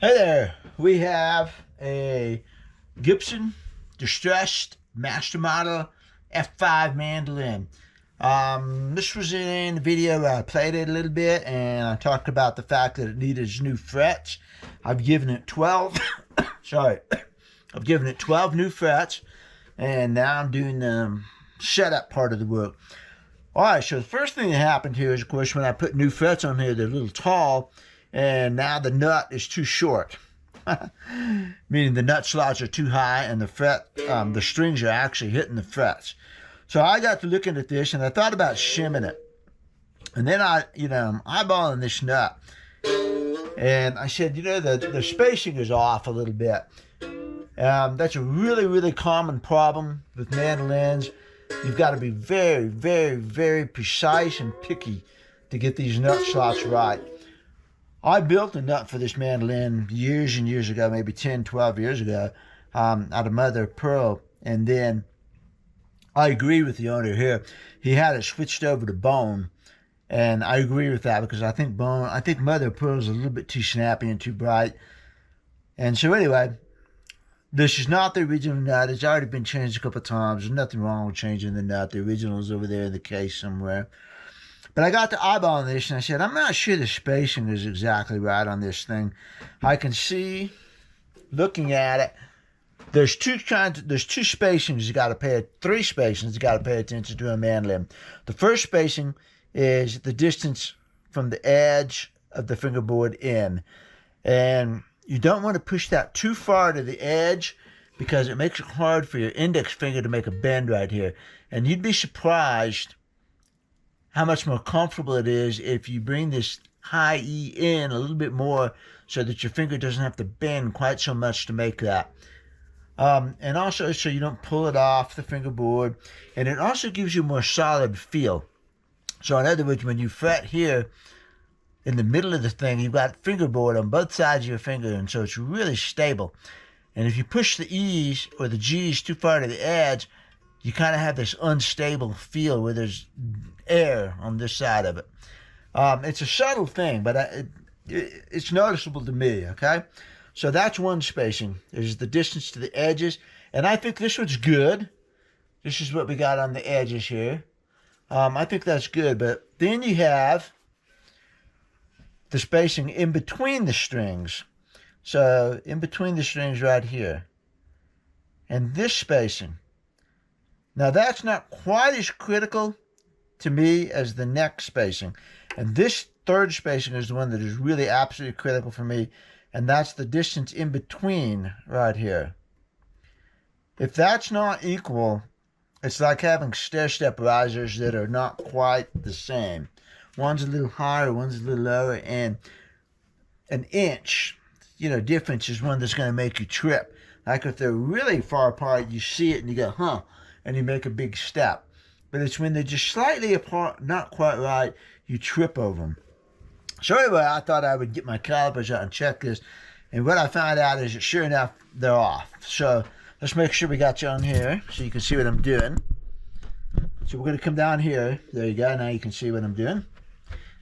Hey there, we have a Gibson Distressed Master Model F5 mandolin. This was in the video where I played it a little bit and I talked about the fact that it needed new frets. I've given it 12, sorry, I've given it 12 new frets, and now I'm doing the setup part of the work. Alright, so the first thing that happened here is, of course, when I put new frets on here, they're a little tall, and now the nut is too short. Meaning the nut slots are too high and the strings are actually hitting the frets. So I got to looking at this and I thought about shimming it. And then I'm eyeballing this nut. And I said, the spacing is off a little bit. That's a really, really common problem with mandolins. You've got to be very, very, very precise and picky to get these nut slots right. I built a nut for this mandolin years and years ago, maybe 10, 12 years ago, out of mother of pearl. And then I agree with the owner here. He had it switched over to bone. And I agree with that because I think mother of pearl is a little bit too snappy and too bright. And so anyway, this is not the original nut. It's already been changed a couple of times. There's nothing wrong with changing the nut. The original is over there in the case somewhere. But I got to eyeballing this and I said, I'm not sure the spacing is exactly right on this thing. I can see, looking at it, there's two spacings you got to pay, three spacings you got to pay attention to a mandolin. The first spacing is the distance from the edge of the fingerboard in. And you don't want to push that too far to the edge because it makes it hard for your index finger to make a bend right here. And you'd be surprised how much more comfortable it is if you bring this high E in a little bit more so that your finger doesn't have to bend quite so much to make that. And also so you don't pull it off the fingerboard. And it also gives you a more solid feel. So in other words, when you fret here in the middle of the thing, you've got fingerboard on both sides of your finger, and so it's really stable. And if you push the E's or the G's too far to the edge, you kind of have this unstable feel where there's air on this side of it. It's a subtle thing, but it's noticeable to me, okay? So that's one spacing, is the distance to the edges. And I think this one's good. This is what we got on the edges here. I think that's good, but then you have the spacing in between the strings. So in between the strings right here. And this spacing. Now that's not quite as critical to me as the neck spacing. And this third spacing is the one that is really absolutely critical for me. And that's the distance in between right here. If that's not equal, it's like having stair-step risers that are not quite the same. One's a little higher, one's a little lower, and an inch, difference is one that's going to make you trip. Like if they're really far apart, you see it and you go, huh, and you make a big step. But it's when they're just slightly apart, not quite right, you trip over them. So anyway, I thought I would get my calipers out and check this. And what I found out is that sure enough, they're off. So let's make sure we got you on here so you can see what I'm doing. So we're going to come down here. There you go. Now you can see what I'm doing.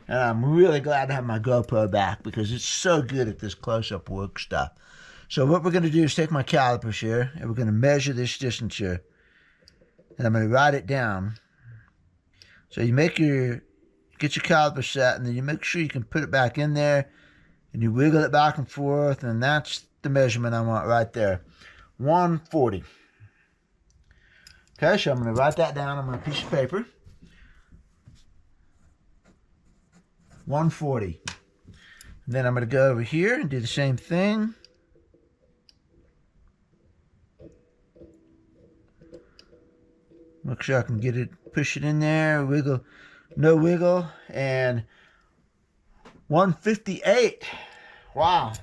And I'm really glad to have my GoPro back because it's so good at this close-up work stuff. So what we're going to do is take my calipers here and we're going to measure this distance here. And I'm going to write it down. So you get your caliper set, and then you make sure you can put it back in there, and you wiggle it back and forth, and that's the measurement I want right there. 140. Okay, so I'm going to write that down on my piece of paper. 140. And then I'm going to go over here and do the same thing. Make sure I can get it, push it in there, wiggle, no wiggle, and 158. Wow.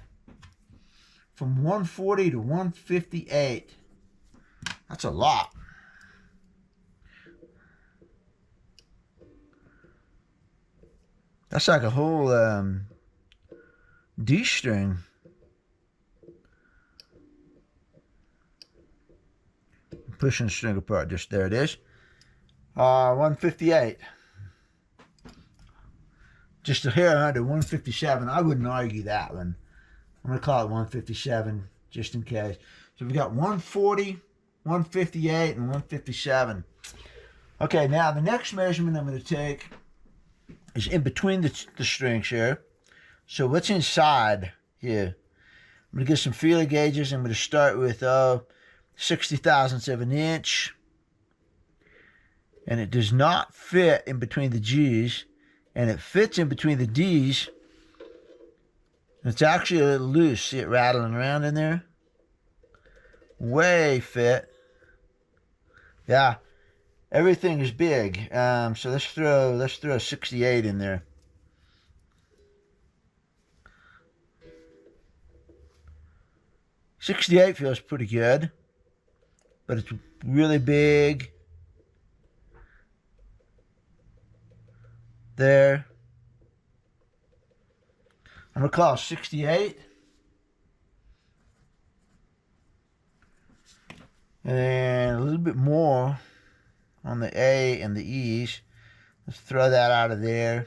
From 140 to 158. That's a lot. That's like a whole D string. Pushing the string apart, just there it is. 158. Just a hair under 157. I wouldn't argue that one. I'm going to call it 157 just in case. So we've got 140, 158, and 157. Okay, now the next measurement I'm going to take is in between the strings here. So what's inside here? I'm going to get some feeler gauges. I'm going to start with 60 thousandths of an inch. And it does not fit in between the G's. And it fits in between the D's. It's actually a little loose. See it rattling around in there? Way fit. Yeah. Everything is big. So let's throw 68 in there. $68 feels pretty good, but it's really big. There. I'm going to call it 68. And a little bit more on the A and the E's. Let's throw that out of there.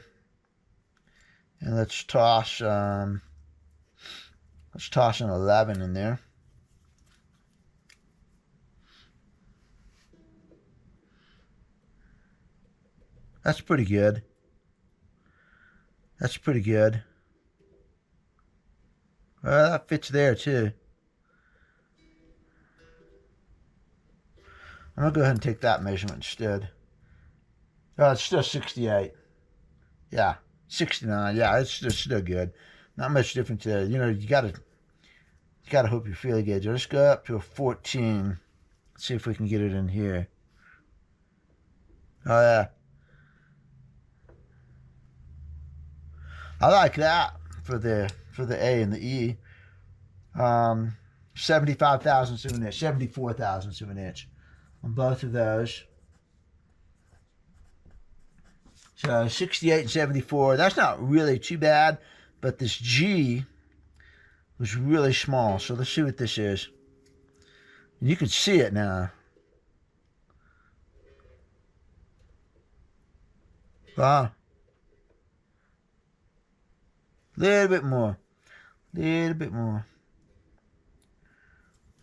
And let's toss an 11 in there. That's pretty good. That's pretty good. Well, that fits there too. I'm going to go ahead and take that measurement instead. Oh, it's still 68. Yeah, 69. Yeah, it's still good. Not much difference there. You know, you gotta hope your feeler gauge. Let's go up to a 14. Let's see if we can get it in here. Oh yeah. I like that for the A and the E. 75 thousandths of an inch, 74 thousandths of an inch on both of those. So 68 and 74. That's not really too bad, but this G was really small. So let's see what this is. And you can see it now. Wow. Little bit more. Little bit more.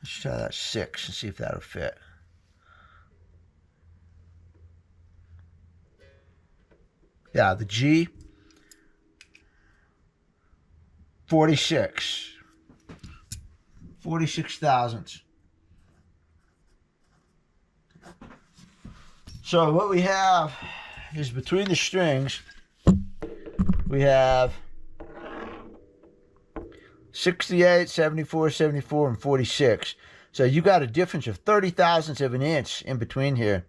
Let's try that 6 and see if that'll fit. Yeah, the G. 46. 46 thousandths. So what we have is between the strings, we have 68, 74, 74, and 46. So you got a difference of 30 thousandths of an inch in between here.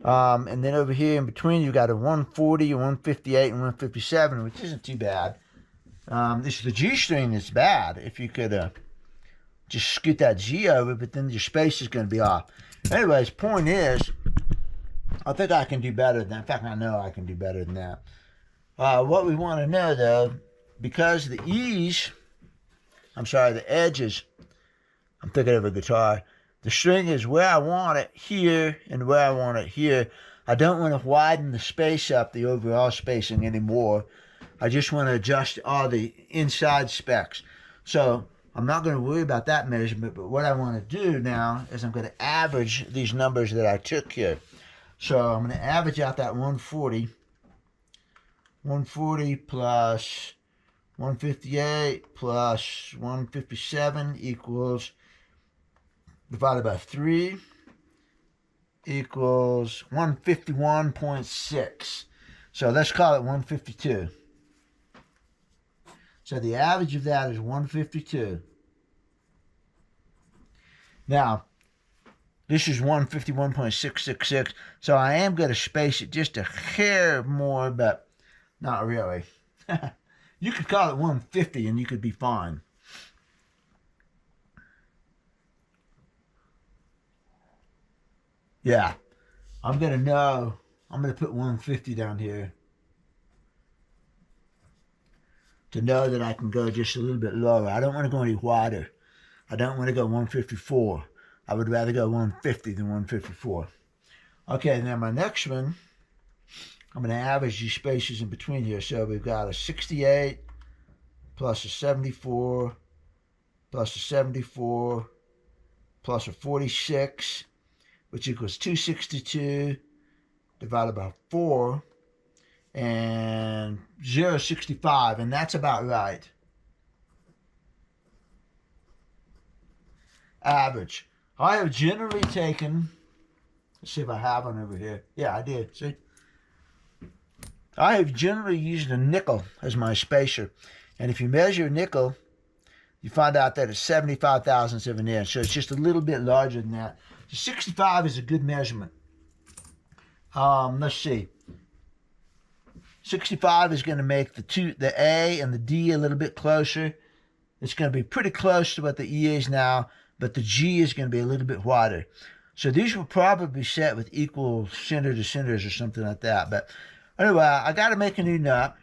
And then over here in between, you got a 140, a 158, and 157, which isn't too bad. This is the G string that's bad. If you could just scoot that G over, but then your space is going to be off. Anyways, point is, I think I can do better than that. In fact, I know I can do better than that. What we want to know, though, because the E's, the edges, I'm thinking of a guitar. The string is where I want it here and where I want it here. I don't want to widen the space up, the overall spacing anymore. I just want to adjust all the inside specs. So I'm not going to worry about that measurement, but what I want to do now is I'm going to average these numbers that I took here. So I'm going to average out that 140. 140 plus 158 plus 157 equals, divided by 3, equals 151.6. So let's call it 152. So the average of that is 152. Now, this is 151.666. So I am going to space it just a hair more, but not really. You could call it 150 and you could be fine. Yeah, I'm going to put 150 down here to know that I can go just a little bit lower. I don't want to go any wider. I don't want to go 154. I would rather go 150 than 154. Okay, now my next one, I'm going to average these spaces in between here. So we've got a 68 plus a 74 plus a 74 plus a 46, which equals 262 divided by 4, and 0.65, and that's about right. Average. I have generally taken, let's see if I have one over here. Yeah, I did. See? I have generally used a nickel as my spacer. And if you measure a nickel, you find out that it's 75 thousandths of an inch. So it's just a little bit larger than that. So 65 is a good measurement. Let's see. 65 is going to make the A and the D a little bit closer. It's going to be pretty close to what the E is now, but the G is going to be a little bit wider. So these will probably be set with equal center to centers or something like that. But anyway, I got to make a new nut,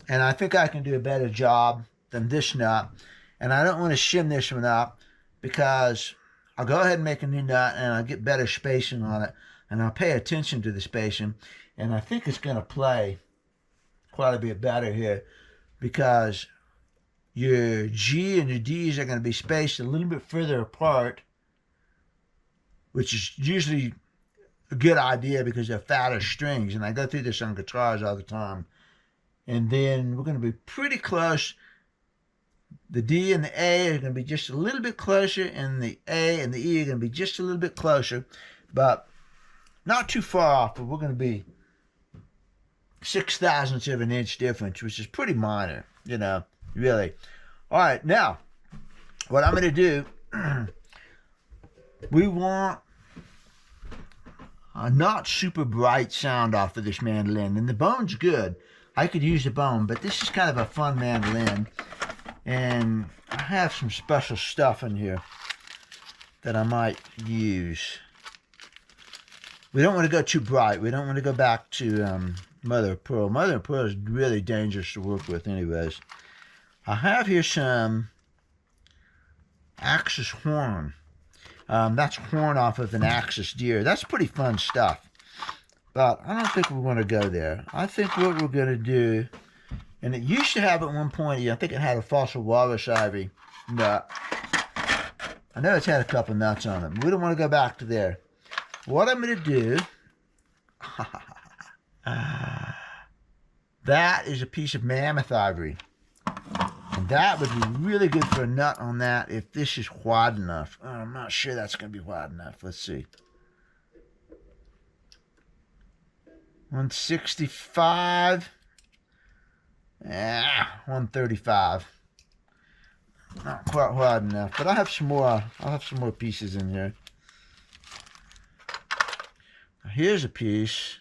and I think I can do a better job than this nut. And I don't want to shim this one up because I'll go ahead and make a new nut, and I'll get better spacing on it, and I'll pay attention to the spacing. And I think it's going to play quite a bit better here because your G and your D's are going to be spaced a little bit further apart, which is usually a good idea because they're fatter strings. And I go through this on guitars all the time. And then we're going to be pretty close. The D and the A are going to be just a little bit closer, and the A and the E are going to be just a little bit closer, but not too far off. But we're going to be 6 thousandths of an inch difference, which is pretty minor, you know, really. All right, now, what I'm going to do, we want a not super bright sound off of this mandolin, and the bone's good. I could use the bone, but this is kind of a fun mandolin, and I have some special stuff in here that I might use. We don't want to go too bright. We don't want to go back to mother of pearl. Mother of pearl is really dangerous to work with anyways. I have here some axis horn. That's horn off of an axis deer. That's pretty fun stuff. But I don't think we're going to go there. I think what we're going to do, and it used to have at one point, I think it had a fossil walrus ivory nut. I know it's had a couple nuts on it, but we don't want to go back to there. What I'm going to do, that is a piece of mammoth ivory. And that would be really good for a nut on that if this is wide enough. Oh, I'm not sure that's going to be wide enough. Let's see. 165. 135. Not quite wide enough, but I have some more. I'll have some more pieces in here. Here's a piece.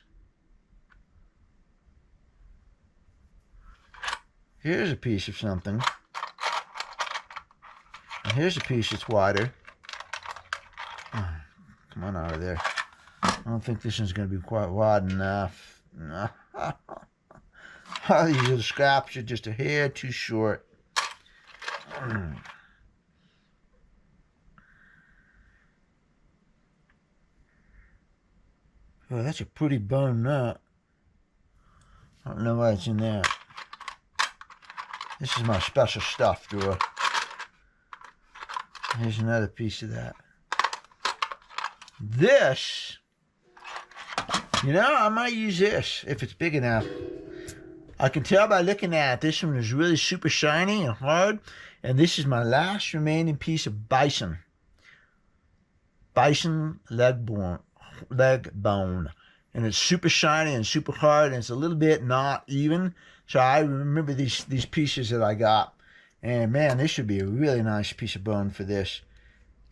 Here's a piece of something. And here's a piece that's wider. Oh, come on out of there. I don't think this one's going to be quite wide enough. No. These little scraps are just a hair too short. Oh, that's a pretty bone nut. I don't know why it's in there. This is my special stuff drawer. Here's another piece of that. This, you know, I might use this if it's big enough. I can tell by looking at it, this one is really super shiny and hard. And this is my last remaining piece of bison. Bison leg bone. And it's super shiny and super hard, and it's a little bit not even. So I remember these pieces that I got. And man, this should be a really nice piece of bone for this.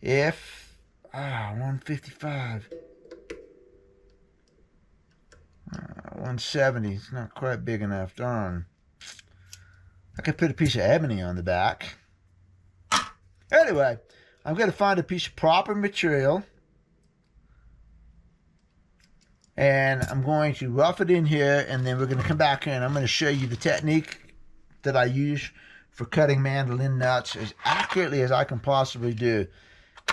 155. 170. It's not quite big enough. Darn. I could put a piece of ebony on the back. Anyway, I'm going to find a piece of proper material. And I'm going to rough it in here, and then we're going to come back here, and I'm going to show you the technique that I use for cutting mandolin nuts as accurately as I can possibly do.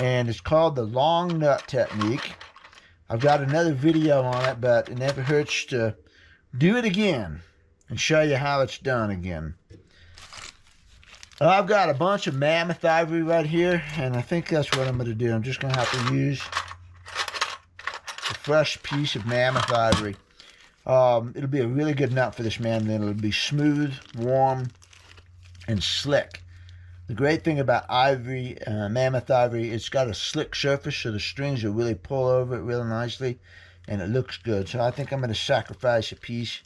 And it's called the long nut technique. I've got another video on it, but it never hurts to do it again and show you how it's done again. I've got a bunch of mammoth ivory right here, and I think that's what I'm going to do. I'm just going to have to use a fresh piece of mammoth ivory. It'll be a really good nut for this mandolin. It'll be smooth, warm, and slick. The great thing about ivory, mammoth ivory, it's got a slick surface, so the strings will really pull over it really nicely, and it looks good. So I think I'm going to sacrifice a piece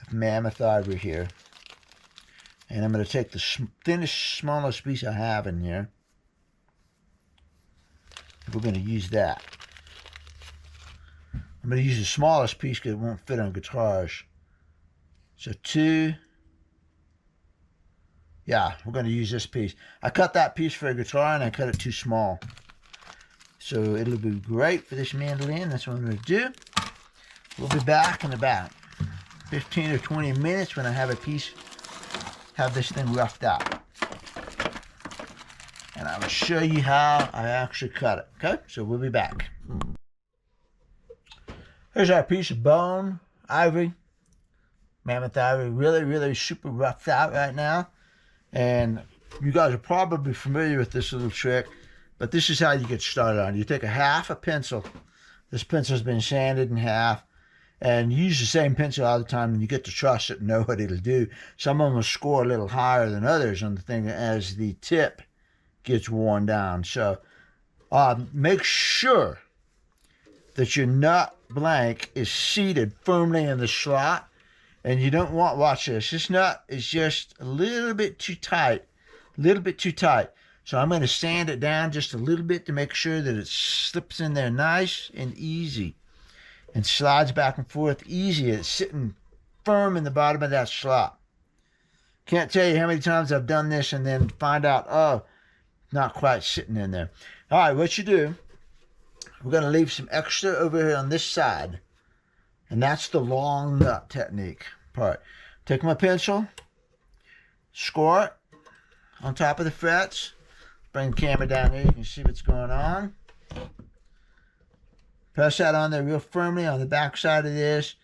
of mammoth ivory here. And I'm going to take the thinnest, smallest piece I have in here. We're going to use that. I'm going to use the smallest piece because it won't fit on guitars. So 2. Yeah, we're going to use this piece. I cut that piece for a guitar and I cut it too small. So it'll be great for this mandolin. That's what I'm going to do. We'll be back in about 15 or 20 minutes when I have this thing roughed out. And I will show you how I actually cut it. Okay, so we'll be back. Here's our piece of bone ivory, mammoth ivory, really super roughed out right now. And you guys are probably familiar with this little trick, but this is how you get started on it. You take a half a pencil. This pencil's been sanded in half. And use the same pencil all the time, and you get to trust it and know what it'll do. Some of them will score a little higher than others on the thing as the tip gets worn down. So make sure that your nut blank is seated firmly in the slot. And you don't want, watch this nut is just a little bit too tight. So I'm going to sand it down just a little bit to make sure that it slips in there nice and easy. And slides back and forth easy. It's sitting firm in the bottom of that slot. Can't tell you how many times I've done this and then find out, oh, not quite sitting in there. All right, what you do, we're going to leave some extra over here on this side. And that's the long nut technique part. Take my pencil, score it on top of the frets. Bring the camera down here, you can see what's going on. Press that on there real firmly on the back side of this,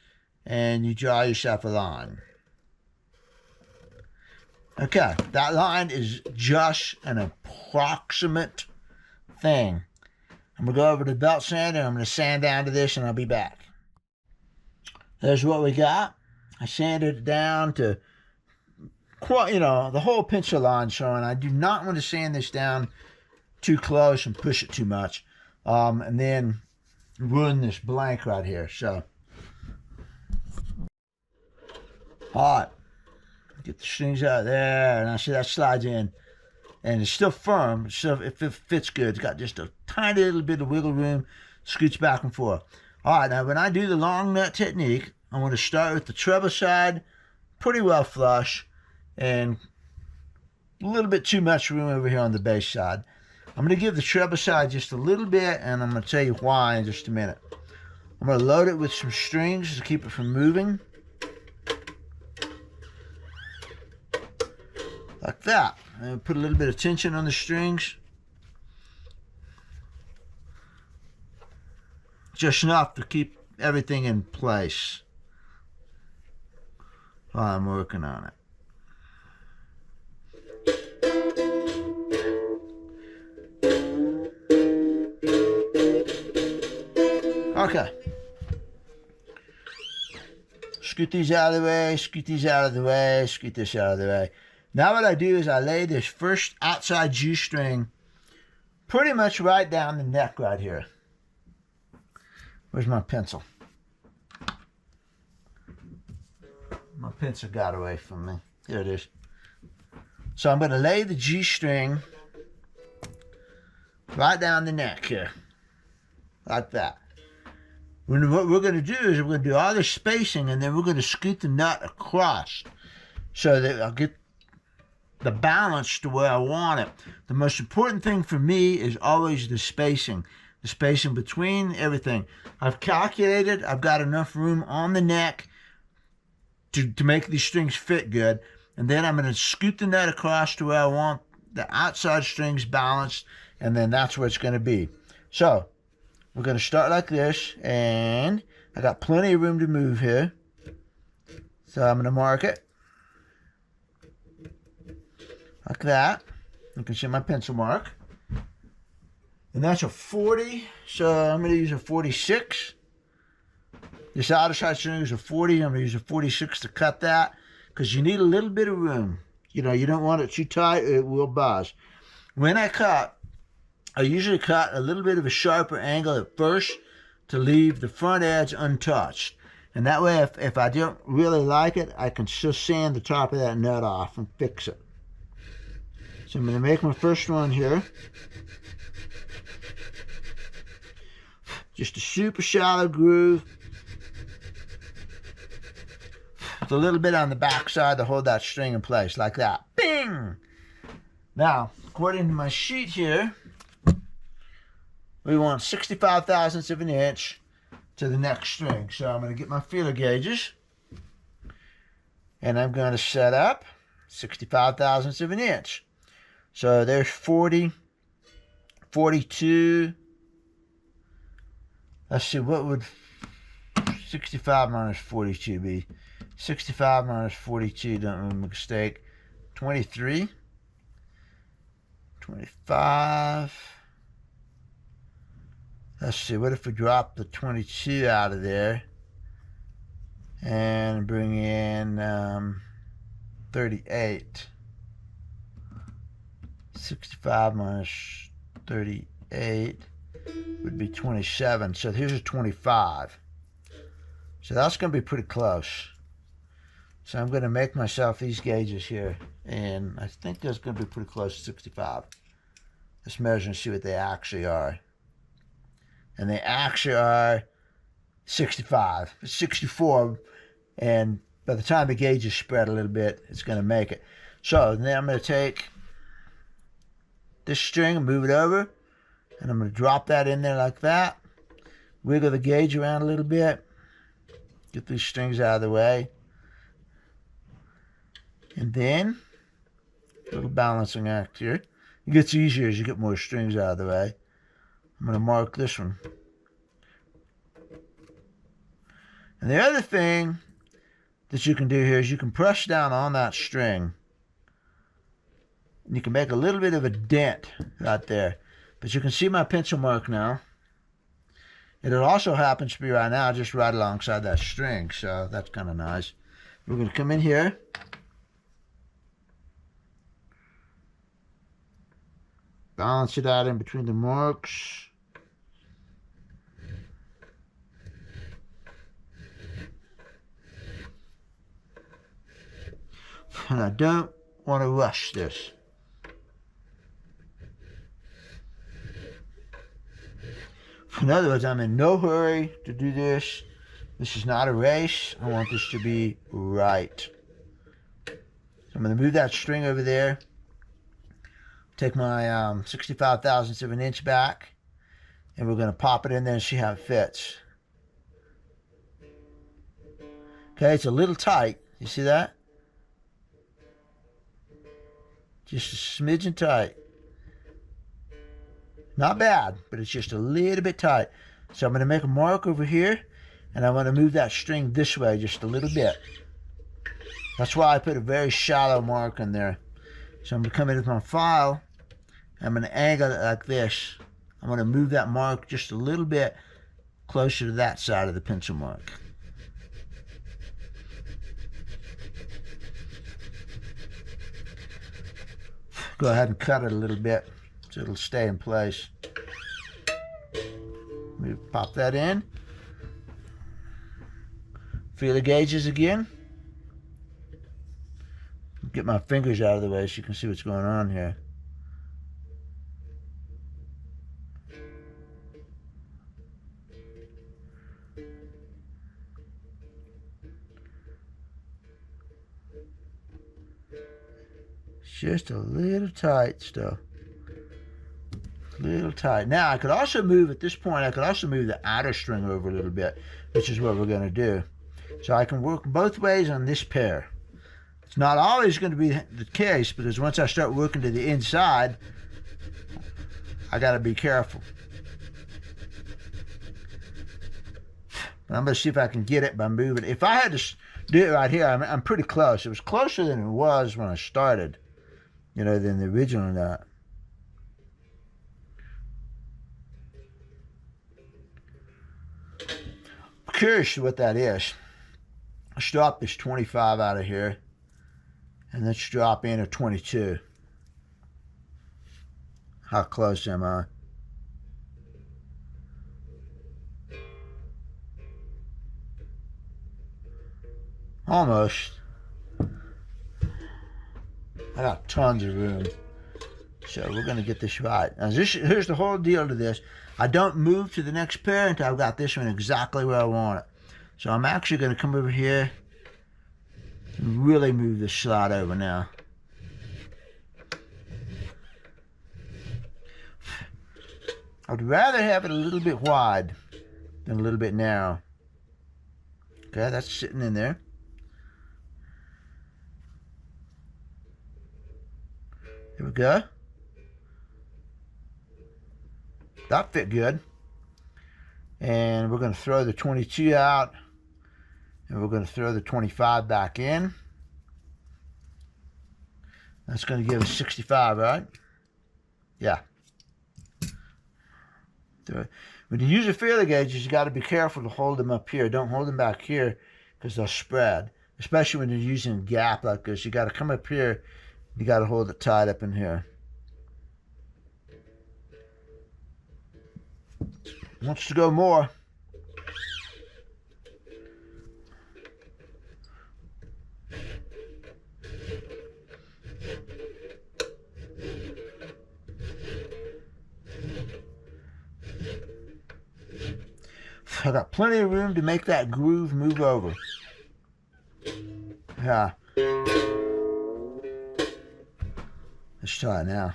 and you draw yourself a line. Okay, that line is just an approximate thing. I'm going to go over to the belt sander, I'm going to sand down to this, and I'll be back. There's what we got. I sanded it down to, the whole pencil line showing. I do not want to sand this down too close and push it too much. And then ruin this blank right here. So, all right, get the strings out of there, and I see that slides in, and it's still firm. So it fits good. It's got just a tiny little bit of wiggle room, scoots back and forth. All right, now when I do the long nut technique, I'm going to start with the treble side, pretty well flush, and a little bit too much room over here on the bass side. I'm going to give the treble side just a little bit, and I'm going to tell you why in just a minute. I'm going to load it with some strings to keep it from moving. Like that. And put a little bit of tension on the strings. Just enough to keep everything in place while I'm working on it. Okay. Scoot these out of the way, scoot these out of the way, scoot this out of the way. Now what I do is I lay this first outside G string pretty much right down the neck right here. Where's my pencil? My pencil got away from me. There it is. So I'm going to lay the G string right down the neck here. Like that. What we're going to do is we're going to do all the spacing, and then we're going to scoot the nut across so that I'll get the balance to where I want it. The most important thing for me is always the spacing between everything. I've calculated, I've got enough room on the neck to make these strings fit good, and then I'm going to scoot the nut across to where I want the outside strings balanced, and then that's where it's going to be. So we're going to start like this, and I got plenty of room to move here. So I'm going to mark it. like that. You can see my pencil mark. And that's a 40, so I'm going to use a 46. This outer side string is a 40. I'm going to use a 46 to cut that because you need a little bit of room. You know, you don't want it too tight or it will buzz. When I cut, I usually cut a little bit of a sharper angle at first to leave the front edge untouched. And that way, if I don't really like it, I can just sand the top of that nut off and fix it. So I'm going to make my first one here. Just a super shallow groove. With a little bit on the back side to hold that string in place, like that. Bing! Now, according to my sheet here, we want 65 thousandths of an inch to the next string. So I'm going to get my feeler gauges. And I'm going to set up 65 thousandths of an inch. So there's 40, 42. Let's see, what would 65 minus 42 be? 65 minus 42, don't make a mistake. 23. 25. Let's see, what if we drop the 22 out of there and bring in 38. 65 minus 38 would be 27. So here's a 25. So that's going to be pretty close. So I'm going to make myself these gauges here. And I think that's going to be pretty close to 65. Let's measure and see what they actually are. And they actually are 65. It's 64. And by the time the gauges spread a little bit, it's going to make it. So then I'm going to take this string and move it over. And I'm going to drop that in there like that. Wiggle the gauge around a little bit. Get these strings out of the way. And then, a little balancing act here. It gets easier as you get more strings out of the way. I'm going to mark this one. And the other thing that you can do here is you can press down on that string. And you can make a little bit of a dent right there. But you can see my pencil mark now. And it also happens to be right now just right alongside that string. So that's kind of nice. We're going to come in here. Balance it out in between the marks. And I don't want to rush this. In other words, I'm in no hurry to do this. This is not a race. I want this to be right. So I'm going to move that string over there. Take my 65 thousandths of an inch back. And we're going to pop it in there and see how it fits. Okay, it's a little tight. You see that? Just a smidgen tight. Not bad, but it's just a little bit tight. So I'm going to make a mark over here, and I'm going to move that string this way just a little bit. That's why I put a very shallow mark in there. So I'm going to come in with my file. I'm going to angle it like this. I'm going to move that mark just a little bit closer to that side of the pencil mark. Go ahead and cut it a little bit so it'll stay in place. Pop that in. Feel the gauges again. Get my fingers out of the way so you can see what's going on here. Just a little tight still. A little tight. Now I could also move, at this point, I could also move the outer string over a little bit, which is what we're going to do. So I can work both ways on this pair. It's not always going to be the case, because once I start working to the inside, I got to be careful. I'm going to see if I can get it by moving. If I had to do it right here, I'm pretty close. It was closer than it was when I started. you know, than the original nut. I'm curious what that is. Let's drop this 25 out of here, and let's drop in a 22. How close am I? Almost. I got tons of room. So we're going to get this right. Now here's the whole deal to this. I don't move to the next pair until I've got this one exactly where I want it. So I'm actually going to come over here and really move this slide over now. I'd rather have it a little bit wide than a little bit narrow. Okay, that's sitting in there. Here we go. That fit good. And we're going to throw the 22 out. And we're going to throw the 25 back in. That's going to give us 65, right? Yeah. When you use a feeler gauges, you got to be careful to hold them up here. Don't hold them back here because they'll spread. Especially when you're using a gap like this. You got to come up here. You got to hold it tight up in here. Wants to go more. I got plenty of room to make that groove move over. Yeah. Let's try it now.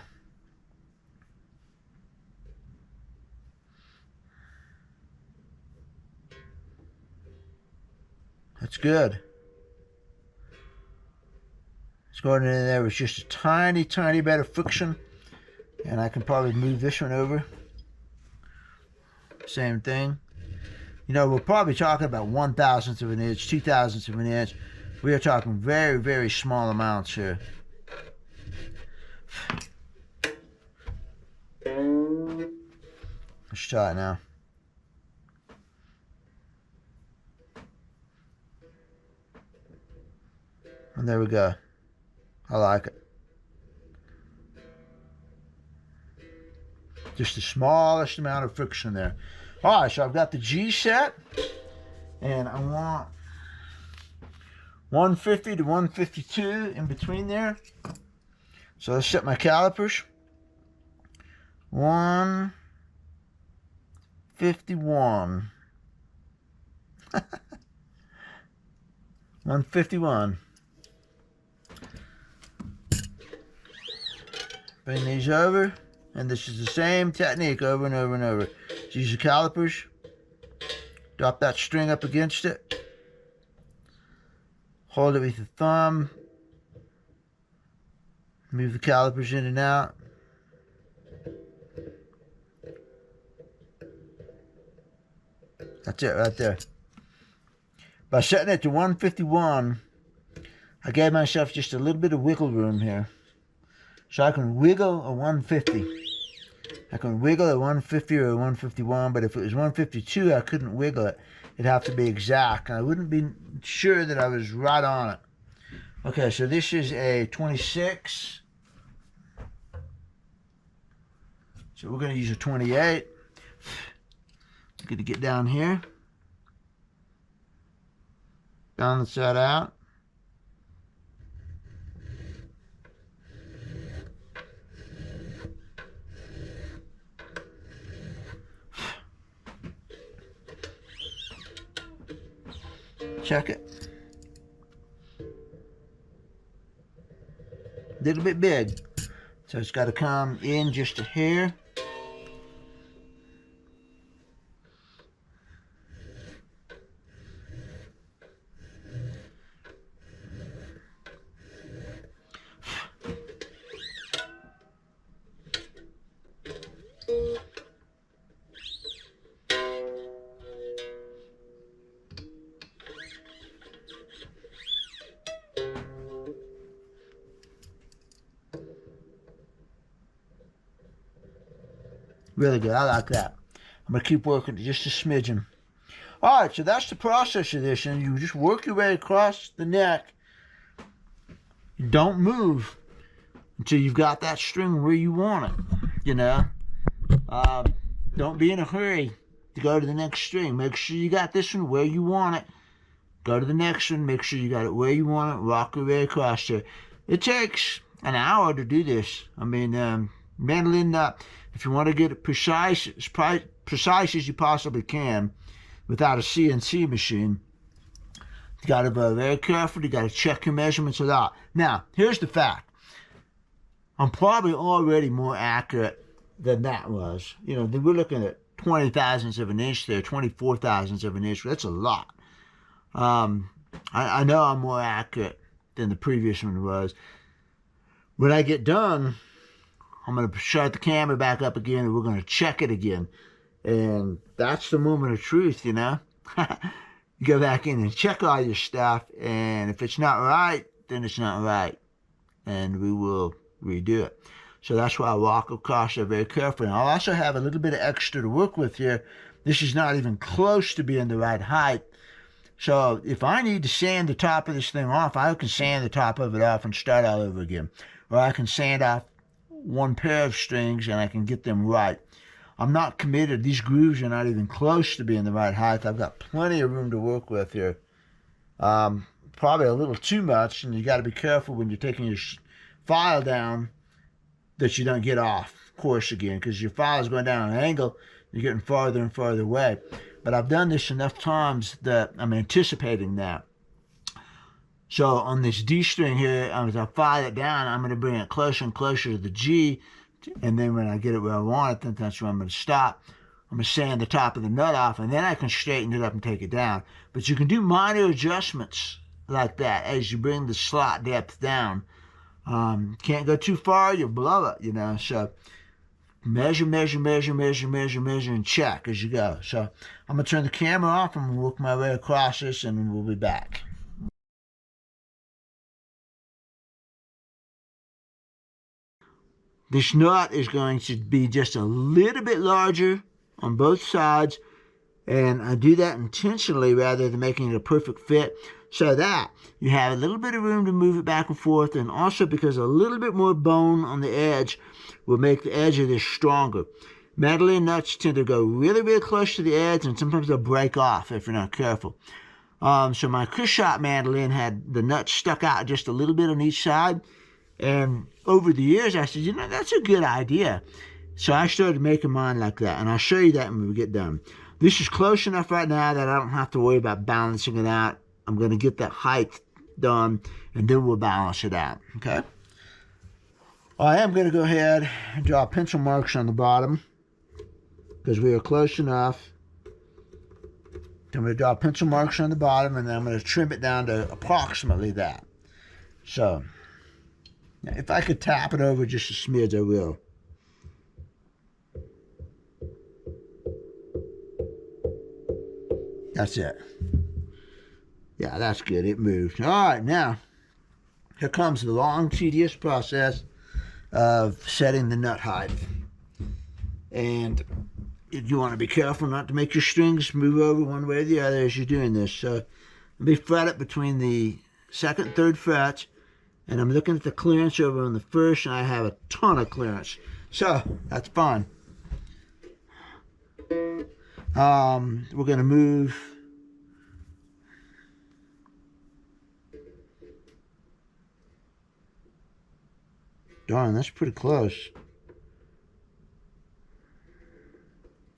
That's good. It's going in there with just a tiny, tiny bit of friction. And I can probably move this one over. Same thing. You know, we're probably talking about 1/1000th of an inch, 2/1000ths of an inch. We are talking very, very small amounts here. Let's try it now. And there we go. I like it. Just the smallest amount of friction there. All right, so I've got the G set, and I want 150 to 152 in between there. So let's set my calipers. 151. 151. Bring these over, and this is the same technique over and over and over. Just use the calipers, drop that string up against it, hold it with the thumb, move the calipers in and out. That's it right there. By setting it to 151, I gave myself just a little bit of wiggle room here. So I can wiggle a 150. I can wiggle a 150 or a 151, but if it was 152, I couldn't wiggle it. It'd have to be exact. I wouldn't be sure that I was right on it. Okay, so this is a 26. So we're going to use a 28. Good to get down here. Balance that out. Check it. A little bit big. So it's got to come in just a hair. Really good. I like that. I'm going to keep working just a smidgen. All right, so that's the process of this. And you just work your way across the neck. Don't move until you've got that string where you want it, you know. Don't be in a hurry to go to the next string. Make sure you got this one where you want it. Go to the next one. Make sure you got it where you want it. Rock your way across there. It takes an hour to do this. I mean, mandolin, if you want to get it precise as you possibly can without a CNC machine, you got to be very careful. You got to check your measurements a lot. Now, here's the fact. I'm probably already more accurate than that was. You know, we're looking at 20 thousandths of an inch there, 24 thousandths of an inch. That's a lot. I know I'm more accurate than the previous one was. When I get done, I'm going to shut the camera back up again and we're going to check it again. And that's the moment of truth, you know. You go back in and check all your stuff, and if it's not right, then it's not right. And we will redo it. So that's why I walk across there very carefully. And I'll also have a little bit of extra to work with here. This is not even close to being the right height. So if I need to sand the top of this thing off, I can sand the top of it off and start all over again. Or I can sand off one pair of strings and I can get them right. I'm not committed. These grooves are not even close to being the right height. I've got plenty of room to work with here. Probably a little too much, and you got to be careful when you're taking your file down that you don't get off course again, because your file is going down an angle, you're getting farther and farther away. But I've done this enough times that I'm anticipating that. So on this D string here, as I file it down, I'm going to bring it closer and closer to the G. And then when I get it where I want it, then that's where I'm going to stop. I'm going to sand the top of the nut off, and then I can straighten it up and take it down. But you can do minor adjustments like that as you bring the slot depth down. Can't go too far, you'll blow it, you know. So measure, and check as you go. So I'm going to turn the camera off, and we'll work my way across this, and we'll be back. This nut is going to be just a little bit larger on both sides, and I do that intentionally rather than making it a perfect fit, so that you have a little bit of room to move it back and forth, and also because a little bit more bone on the edge will make the edge of this stronger. Mandolin nuts tend to go really, really close to the edge, and sometimes they'll break off if you're not careful. So my Chris shot mandolin had the nuts stuck out just a little bit on each side. And over the years, I said, you know, that's a good idea. So I started making mine like that. And I'll show you that when we get done. This is close enough right now that I don't have to worry about balancing it out. I'm going to get that height done, and then we'll balance it out. Okay? I am going to go ahead and draw pencil marks on the bottom, because we are close enough. I'm going to draw pencil marks on the bottom, and then I'm going to trim it down to approximately that. So now, if I could tap it over just a smidge, I will. That's it. Yeah, that's good. It moved. All right, now, here comes the long, tedious process of setting the nut height. And you want to be careful not to make your strings move over one way or the other as you're doing this. So let me fret it between the second and third frets. And I'm looking at the clearance over on the first, and I have a ton of clearance. So, that's fine. We're going to move. Darn, that's pretty close.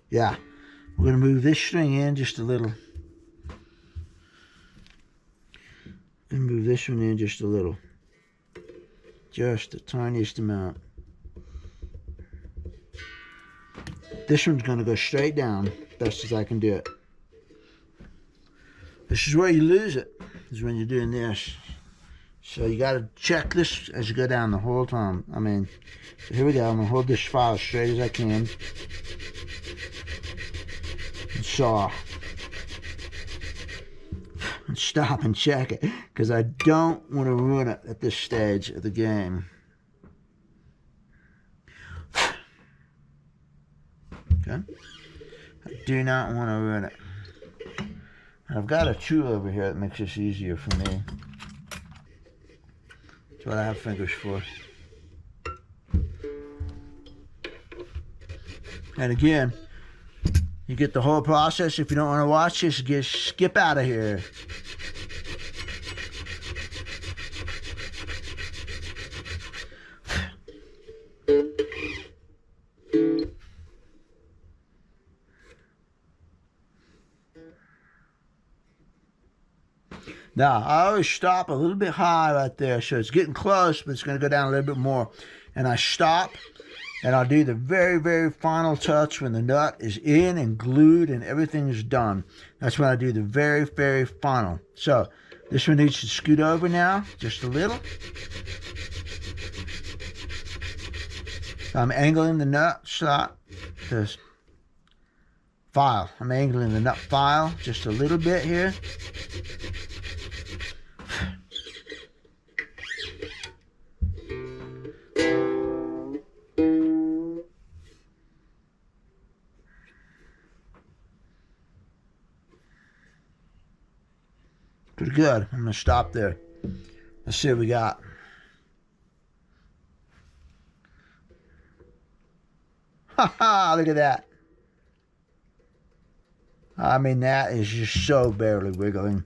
Yeah. We're going to move this string in just a little. And move this one in just a little. Just the tiniest amount. This one's going to go straight down, best as I can do it. This is where you lose it, is when you're doing this. So you got to check this as you go down the whole time. I mean, so here we go. I'm going to hold this file as straight as I can. And saw. And stop and check it, because I don't want to ruin it at this stage of the game. Okay. I do not want to ruin it. I've got a tool over here that makes this easier for me. That's what I have fingers for. And again, you get the whole process. If you don't want to watch this, skip out of here. Now, I always stop a little bit high right there, so it's getting close, but it's going to go down a little bit more. And I stop, and I'll do the very, very final touch when the nut is in and glued and everything is done. That's when I do the very, very final. So, this one needs to scoot over now, just a little. So I'm angling the nut slot, this file. I'm angling the nut file just a little bit here. Pretty good. I'm going to stop there. Let's see what we got. Ha ha! Look at that. I mean, that is just so barely wiggling.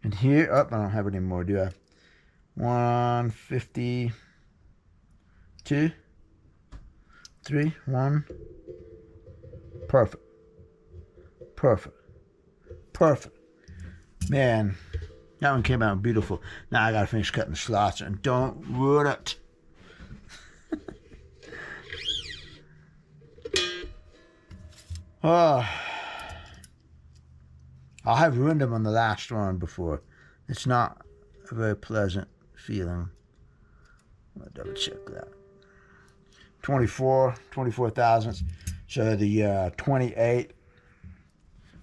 And here, oh, I don't have it anymore, do I? 152, 3, 1. Perfect. Perfect. Perfect. Man, that one came out beautiful. Now I gotta finish cutting the slots and don't ruin it. Oh, I have ruined them on the last one before. It's not a very pleasant feeling. I'll double check that. 24 thousandths. So the 28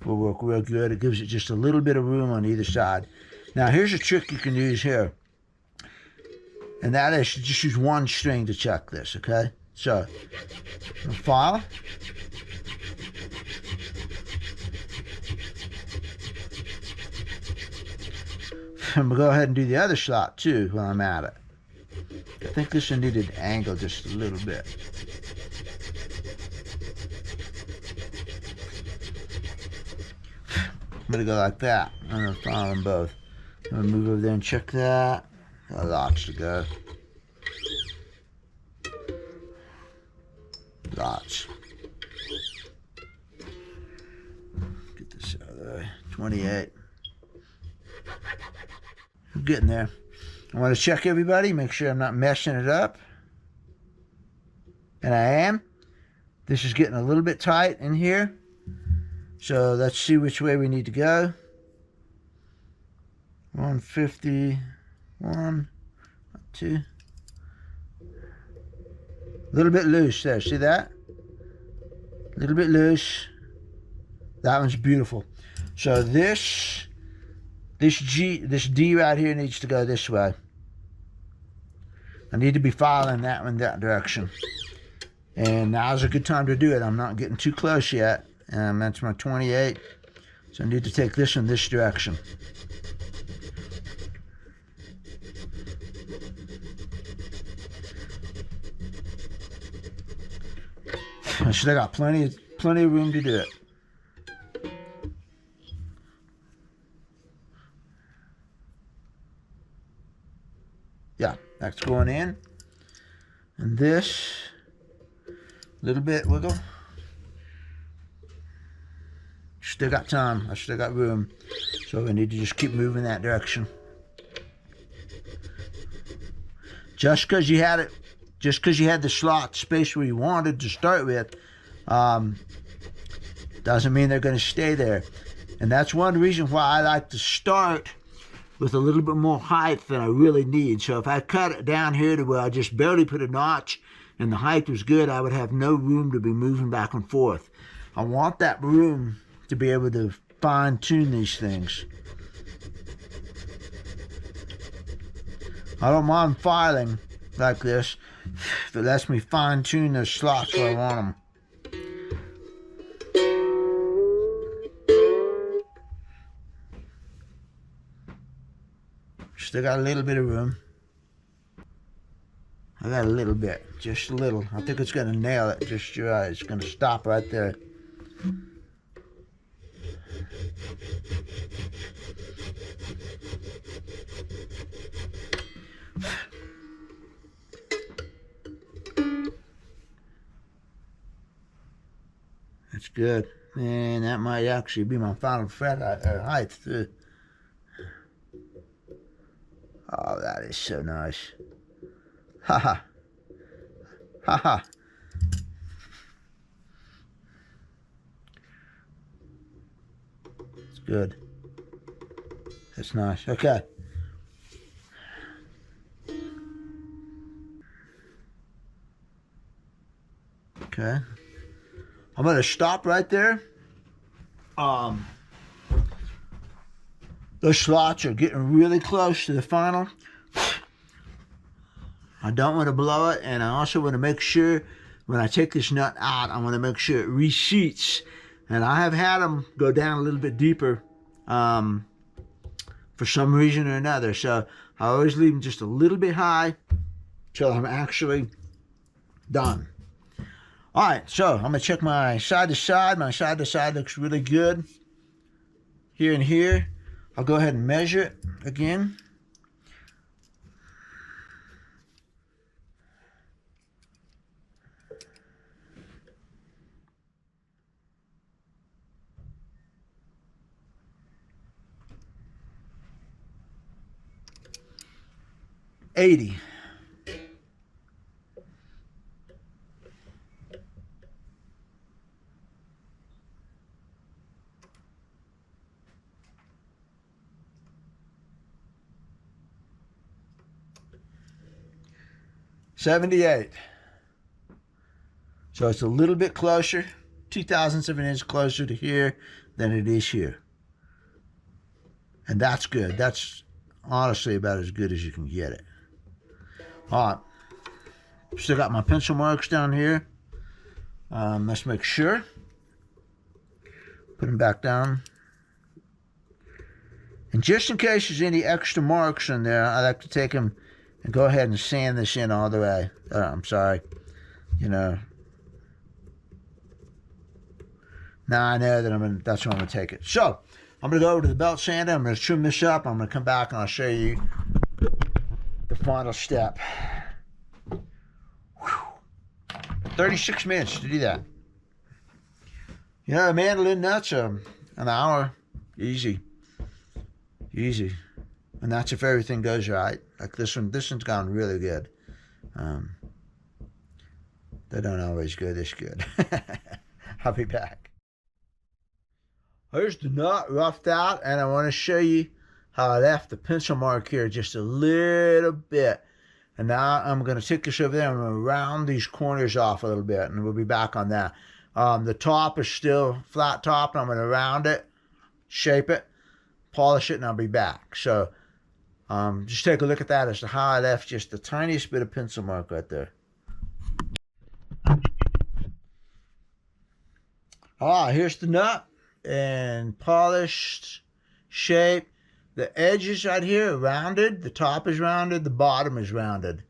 will work real good. It gives it just a little bit of room on either side. Now here's a trick you can use here. And that is to just use one string to check this, okay? So, file. I'm going to go ahead and do the other slot too while I'm at it. I think this one needed to angle just a little bit. I'm going to go like that. I'm going to file them both. I'm going to move over there and check that. Got lots to go. Lots. Get this out of the way. 28. I'm getting there. I want to check everybody, make sure I'm not messing it up. And I am. This is getting a little bit tight in here. So let's see which way we need to go. 151, 2. A little bit loose there, see that? A little bit loose. That one's beautiful. So this D right here needs to go this way. I need to be filing that one that direction. And now's a good time to do it. I'm not getting too close yet. That's my 28. So I need to take this one this direction. I still got plenty of room to do it. Yeah, that's going in. And this, little bit wiggle. Still got time. I still got room. So we need to just keep moving that direction. Just because you had the slot space where you wanted to start with, doesn't mean they're going to stay there. And that's one reason why I like to start with a little bit more height than I really need. So if I cut it down here to where I just barely put a notch and the height was good, I would have no room to be moving back and forth. I want that room to be able to fine-tune these things. I don't mind filing like this if it lets me fine-tune those slots where I want them. Still got a little bit of room. I got a little bit, just a little. I think it's gonna nail it just right. It's gonna stop right there. That's good. And that might actually be my final fret height too. Oh, that is so nice. Haha. Haha. It's good. That's nice. Okay. Okay. I'm going to stop right there. Those slots are getting really close to the final. I don't want to blow it, and I also want to make sure when I take this nut out, I want to make sure it reseats. And I have had them go down a little bit deeper for some reason or another. So I always leave them just a little bit high till I'm actually done. All right, so I'm going to check my side to side. My side to side looks really good. Here and here. I'll go ahead and measure it again. $80. $78. So it's a little bit closer, 0.02 of an inch closer to here than it is here. And that's good. That's honestly about as good as you can get it. All right. Still got my pencil marks down here. Let's make sure. Put them back down. And just in case there's any extra marks in there, I like to take them and go ahead and sand this in all the way. I'm sorry. You know. Now I know that that's where I'm going to take it. So, I'm going to go over to the belt sander. I'm going to trim this up. I'm going to come back and I'll show you the final step. Whew. 36 minutes to do that. You know, mandolin nuts, an hour. Easy. Easy. And that's if everything goes right. Like this one's gone really good. They don't always go this good. I'll be back. Here's the nut roughed out, and I want to show you how I left the pencil mark here just a little bit. And now I'm going to take this over there. I'm going to round these corners off a little bit, and we'll be back on that. The top is still flat top, and I'm going to round it, shape it, polish it, and I'll be back. So just take a look at that as to how I left just the tiniest bit of pencil mark right there. Here's the nut and polished, shape. The edges right here are rounded. The top is rounded. The bottom is rounded.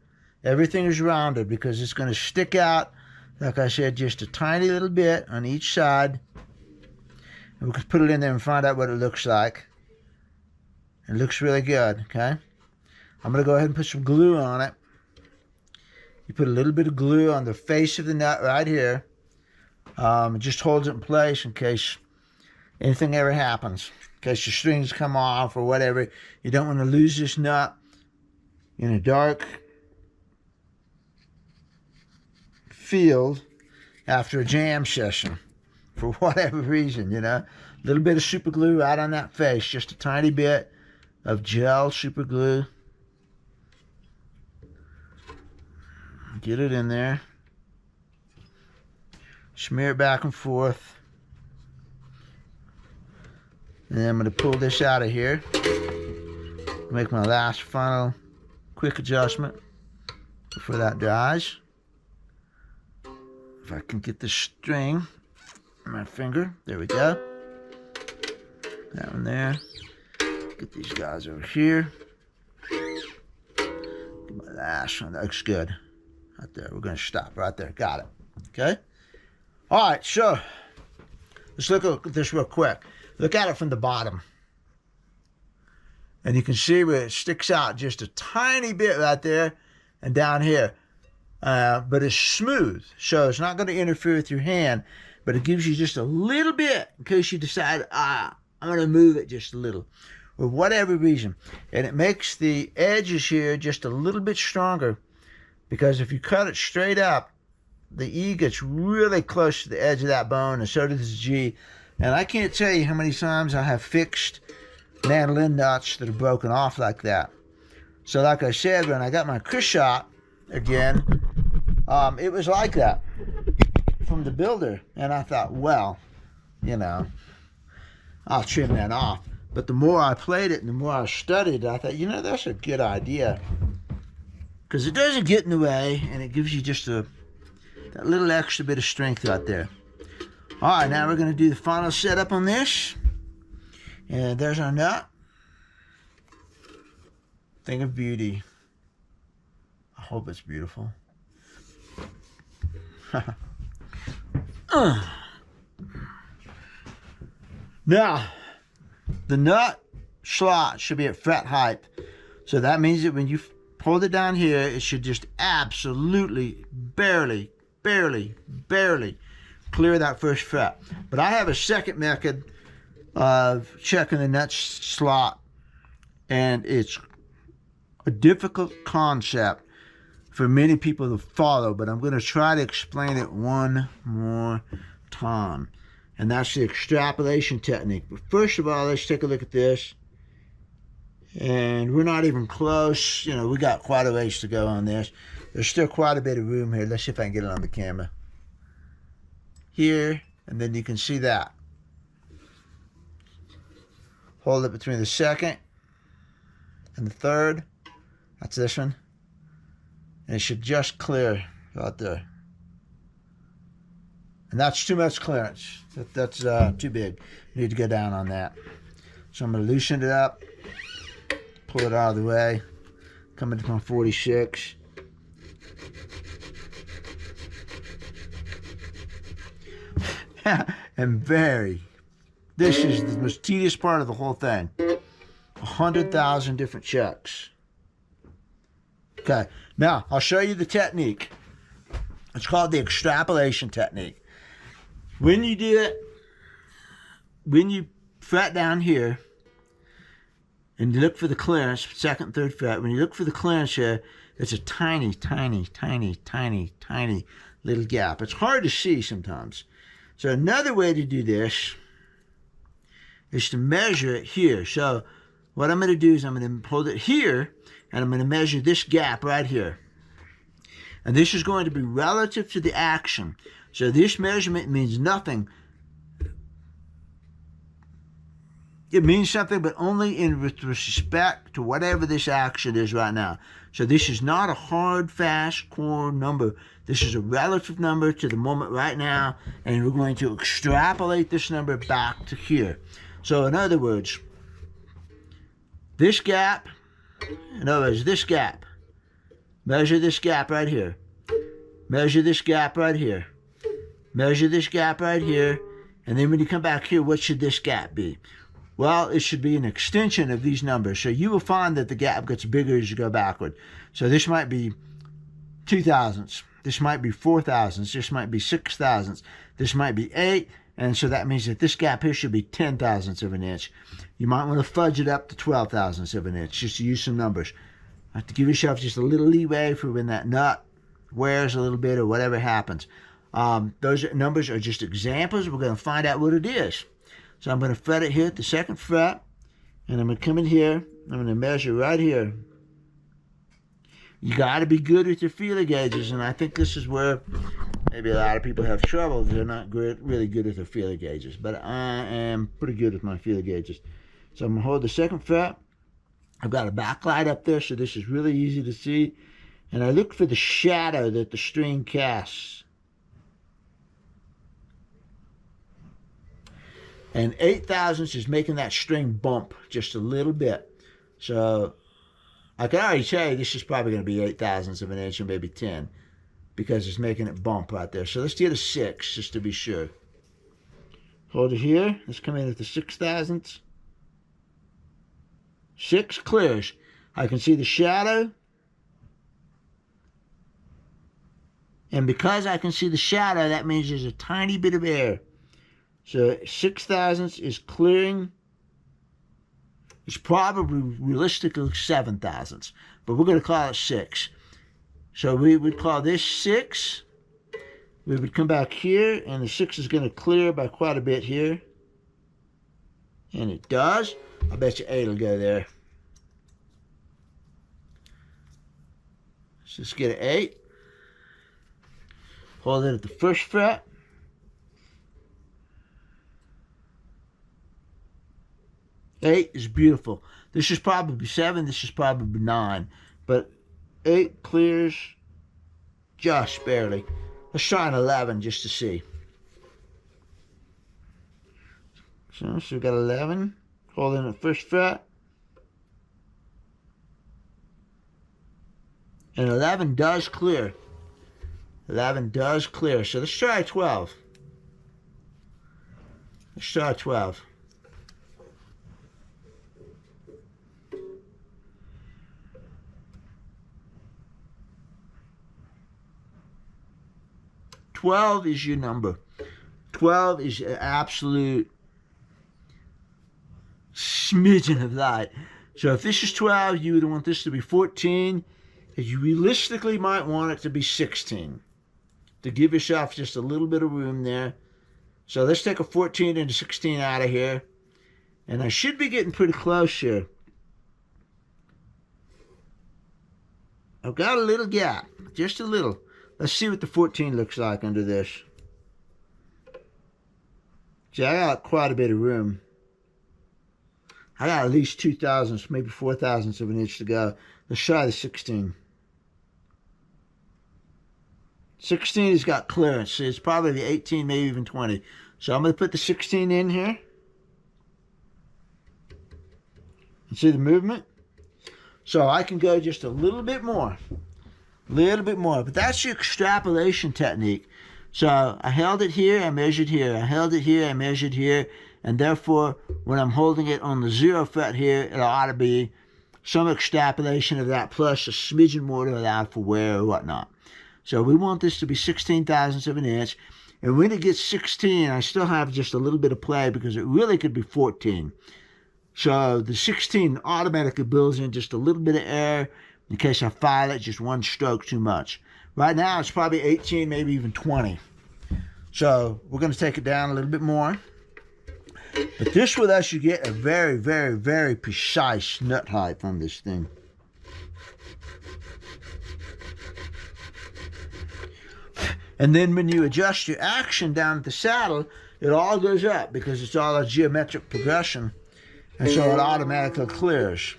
Everything is rounded because it's going to stick out, like I said, just a tiny little bit on each side. And we can put it in there and find out what it looks like. It looks really good, okay? I'm going to go ahead and put some glue on it. You put a little bit of glue on the face of the nut right here. It just holds it in place in case anything ever happens. In case your strings come off or whatever. You don't want to lose this nut in a dark field after a jam session. For whatever reason, you know. A little bit of super glue right on that face. Just a tiny bit of gel super glue. Get it in there. Smear it back and forth. And then I'm going to pull this out of here. Make my last final quick adjustment before that dries. If I can get this string on my finger. There we go. That one there. Get these guys over here. My last one, that looks good. Right there, we're gonna stop right there, got it. Okay? All right, so let's look at this real quick. Look at it from the bottom. And you can see where it sticks out just a tiny bit right there and down here. But it's smooth, so it's not going to interfere with your hand, but it gives you just a little bit in case you decide, I'm going to move it just a little, for whatever reason. And it makes the edges here just a little bit stronger, because if you cut it straight up, the E gets really close to the edge of that bone, and so does the G. And I can't tell you how many times I have fixed mandolin nuts that are broken off like that. So like I said, when I got my Chris shot again, it was like that from the builder. And I thought, well, you know, I'll trim that off. But the more I played it and the more I studied it, I thought, you know, that's a good idea. Because it doesn't get in the way, and it gives you just that little extra bit of strength out there. All right, now we're going to do the final setup on this. And there's our nut. Thing of beauty. I hope it's beautiful. Now, the nut slot should be at fret height. So that means that when you hold it down here, it should just absolutely, barely clear that first fret. But I have a second method of checking the nut slot, and it's a difficult concept for many people to follow, but I'm going to try to explain it one more time, and that's the extrapolation technique. But first of all, let's take a look at this, and we're not even close. You know, we got quite a ways to go on this. There's still quite a bit of room here. Let's see if I can get it on the camera here, and then you can see that. Hold it between the second and the third. That's this one. And it should just clear right there. And that's too much clearance. That's too big. You need to go down on that. So I'm going to loosen it up, pull it out of the way, come into my 46. And this is the most tedious part of the whole thing. 100,000 different checks. Okay, now I'll show you the technique. It's called the extrapolation technique. When you do it, when you fret down here and you look for the clearance, second, third fret, when you look for the clearance here, it's a tiny little gap. It's hard to see sometimes. So another way to do this is to measure it here. So what I'm going to do is I'm going to hold it here, and I'm going to measure this gap right here. And this is going to be relative to the action. So this measurement means nothing. It means something, but only with respect to whatever this action is right now. So this is not a hard, fast, core number. This is a relative number to the moment right now, and we're going to extrapolate this number back to here. So in other words, this gap, in other words, this gap, measure this gap right here, measure this gap right here, measure this gap right here, and then when you come back here, what should this gap be? Well, it should be an extension of these numbers. So you will find that the gap gets bigger as you go backward. So this might be 2 thousandths. This might be 4 thousandths. This might be 6 thousandths. This might be 8. And so that means that this gap here should be 10 thousandths of an inch. You might want to fudge it up to 12 thousandths of an inch, just to use some numbers. You have to give yourself just a little leeway for when that nut wears a little bit or whatever happens. Those numbers are just examples. We're going to find out what it is. So I'm going to fret it here at the second fret, and I'm going to come in here. I'm going to measure right here. You got to be good with your feeler gauges, and I think this is where maybe a lot of people have trouble. They're not really good with their feeler gauges, but I am pretty good with my feeler gauges. So I'm going to hold the second fret. I've got a backlight up there, so this is really easy to see. And I look for the shadow that the string casts. And 8 thousandths is making that string bump just a little bit. So I can already tell you this is probably going to be 8 thousandths of an inch or maybe 10 because it's making it bump right there. So let's get a 6 just to be sure. Hold it here. Let's come in at the 6 thousandths. 6 clears. I can see the shadow. And because I can see the shadow, that means there's a tiny bit of air. So 6 thousandths is clearing. It's probably realistically 7 thousandths, but we're going to call it 6. So we would call this 6. We would come back here, and the 6 is going to clear by quite a bit here. And it does. I bet you 8 will go there. Let's just get an 8. Hold it at the first fret. Eight is beautiful. This is probably 7. This is probably 9. But 8 clears just barely. Let's try an 11 just to see. So we've got 11. Hold in the first fret. And 11 does clear. 11 does clear. So let's try 12. Let's try 12. $12 is your number. 12 is an absolute smidgen of light. So if this is 12, you would want this to be 14. And you realistically might want it to be 16 to give yourself just a little bit of room there. So let's take a 14 and a 16 out of here. And I should be getting pretty close here. I've got a little gap, just a little. Let's see what the 14 looks like under this. See, I got quite a bit of room. I got at least 2 thousandths, maybe 4 thousandths of an inch to go. Let's try the 16. 16 has got clearance. See, it's probably the 18, maybe even 20. So I'm going to put the 16 in here. You see the movement? So I can go just a little bit more. But that's your extrapolation technique. So I held it here, I measured here. I held it here, I measured here. And therefore, when I'm holding it on the 0 fret here, it ought to be some extrapolation of that plus a smidgen more to allow for wear or whatnot. So we want this to be 16 thousandths of an inch. And when it gets 16, I still have just a little bit of play because it really could be 14. So the 16 automatically builds in just a little bit of air in case I file it just one stroke too much. Right now, it's probably 18, maybe even 20. So we're going to take it down a little bit more. But this will let you get a very, very, very precise nut height on this thing. And then when you adjust your action down at the saddle, it all goes up because it's all a geometric progression. And so it automatically clears.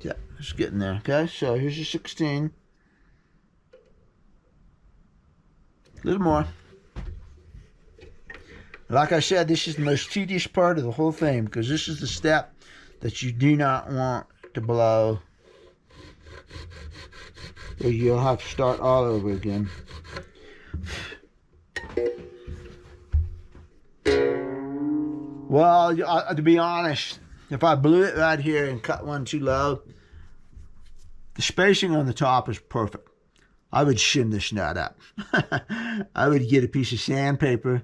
Yeah, it's getting there, okay? So here's your 16. A little more. Like I said, this is the most tedious part of the whole thing because this is the step that you do not want to blow. Or you'll have to start all over again. Well, to be honest, if I blew it right here and cut one too low, the spacing on the top is perfect. I would shim this nut up. I would get a piece of sandpaper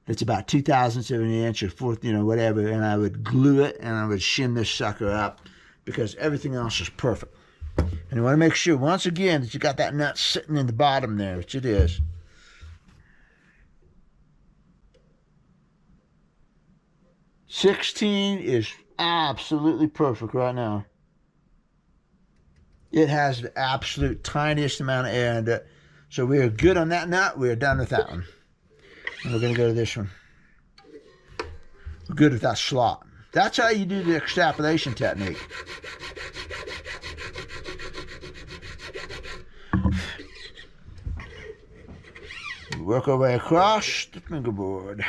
that's about 2 thousandths of an inch or 4, whatever, and I would glue it and I would shim this sucker up because everything else is perfect. And you want to make sure, once again, that you got that nut sitting in the bottom there, which it is. $16 is absolutely perfect right now. It has the absolute tiniest amount of air in it. So we are good on that nut. We are done with that one. And we're going to go to this one. We're good with that slot. That's how you do the extrapolation technique. Work our way across the fingerboard.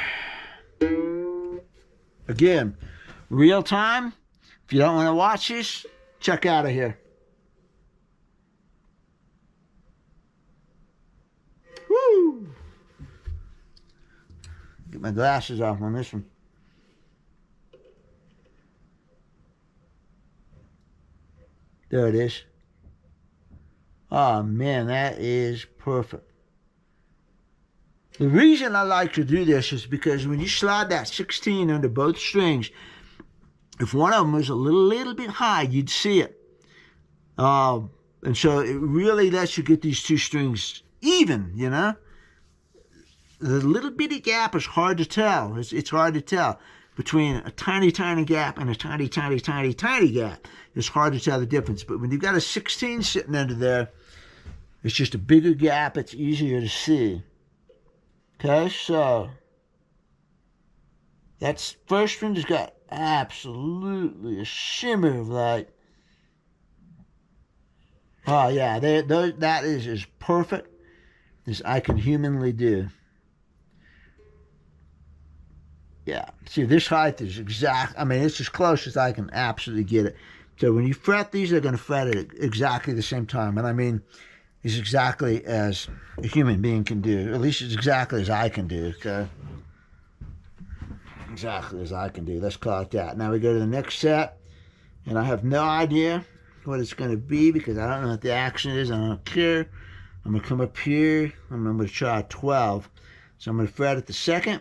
Again, real time, If you don't want to watch this, check out of here. Woo! Get my glasses off on this one. There it is. Oh man, that is perfect. The reason I like to do this is because when you slide that 16 under both strings, if one of them was a little bit high, you'd see it. And so it really lets you get these two strings even, you know. The little bitty gap is hard to tell. It's hard to tell between a tiny gap and a tiny gap. It's hard to tell the difference. But when you've got a 16 sitting under there, it's just a bigger gap. It's easier to see. Okay, so that first one has got absolutely a shimmer of light. Oh yeah, that is as perfect as I can humanly do. Yeah, see, this height is exact. I mean, it's as close as I can absolutely get it. So when you fret these, they're going to fret at exactly the same time. And I mean, it's exactly as a human being can do. At least it's exactly as I can do, okay? Exactly as I can do. Let's call it that. Now we go to the next set. And I have no idea what it's going to be because I don't know what the action is. I don't care. I'm going to come up here. I'm going to try a 12. So I'm going to fret at the second.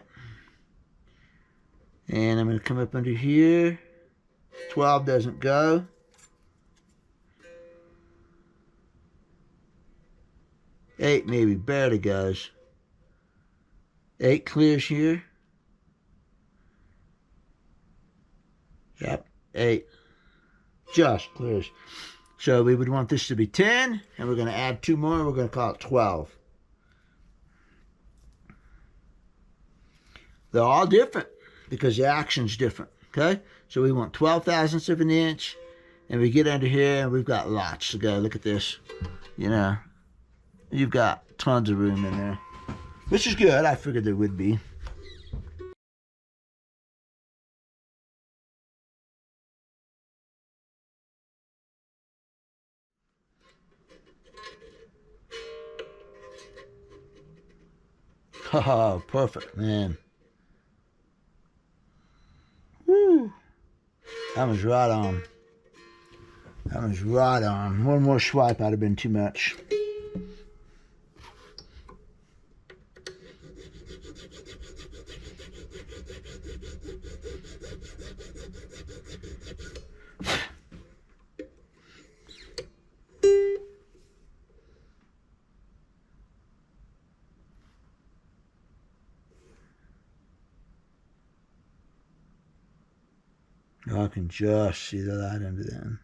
And I'm going to come up under here. 12 doesn't go. Eight maybe barely goes. 8 clears here. Yep, 8 just clears. So we would want this to be 10, and we're going to add 2 more, and we're going to call it 12. They're all different because the action's different, okay? So we want 12 thousandths of an inch, and we get under here, and we've got lots to go. Look at this, you know. You've got tons of room in there, which is good. I figured there would be. Oh, perfect, man. Woo. That was right on. That was right on. One more swipe would have been too much. I can just see the light under them.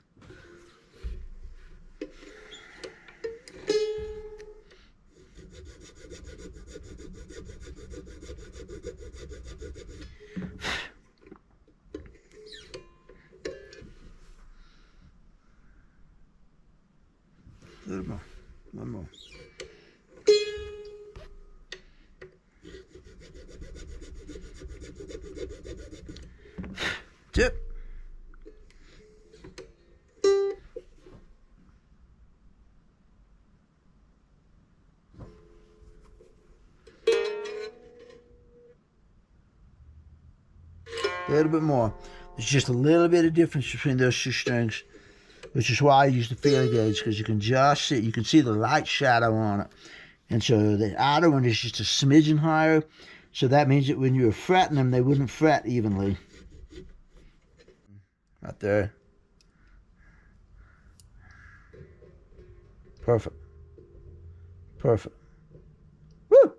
A little more. One more. Tip. A little bit more. There's just a little bit of difference between those two strings, which is why I use the feeling gauge, because you can just see, you can see the light shadow on it. And so the outer one is just a smidgen higher, so that means that when you were fretting them, they wouldn't fret evenly. Right there. Perfect. Perfect. Woo!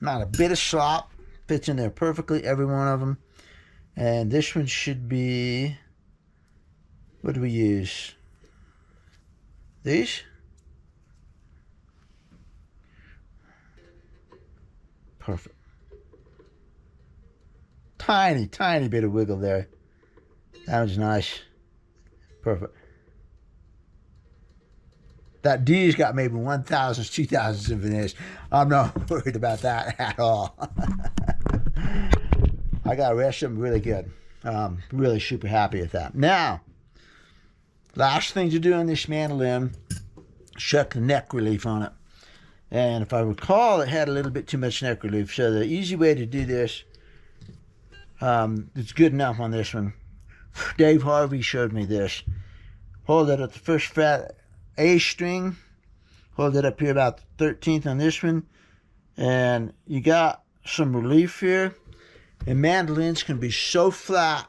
Not a bit of slop. Fits in there perfectly, every one of them. And this one should be, what do we use? These? Perfect. Tiny bit of wiggle there. That was nice. Perfect. That D's got maybe 1,000ths, 2,000ths of an inch. I'm not worried about that at all. I got to rest them really good. Really super happy with that. Now, last thing to do on this mandolin, check the neck relief on it. And if I recall, it had a little bit too much neck relief. So the easy way to do this, it's good enough on this one. Dave Harvey showed me this. Hold it at the first fret A string. Hold it up here about the 13th on this one. And you got some relief here. And mandolins can be so flat.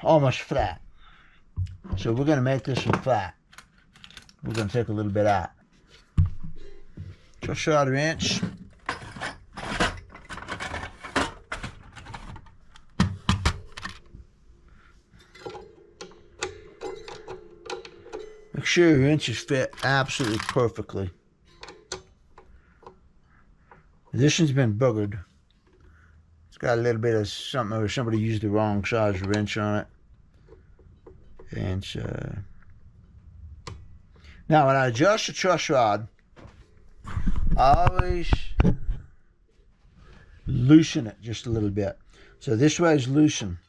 Almost flat. So we're going to make this one flat. We're going to take a little bit out. Just short a wrench. Make sure your wrenches fit absolutely perfectly. This one's been boogered. It's got a little bit of something, or somebody used the wrong size wrench on it. And so, now when I adjust the truss rod, I always loosen it just a little bit. So this way is loosen.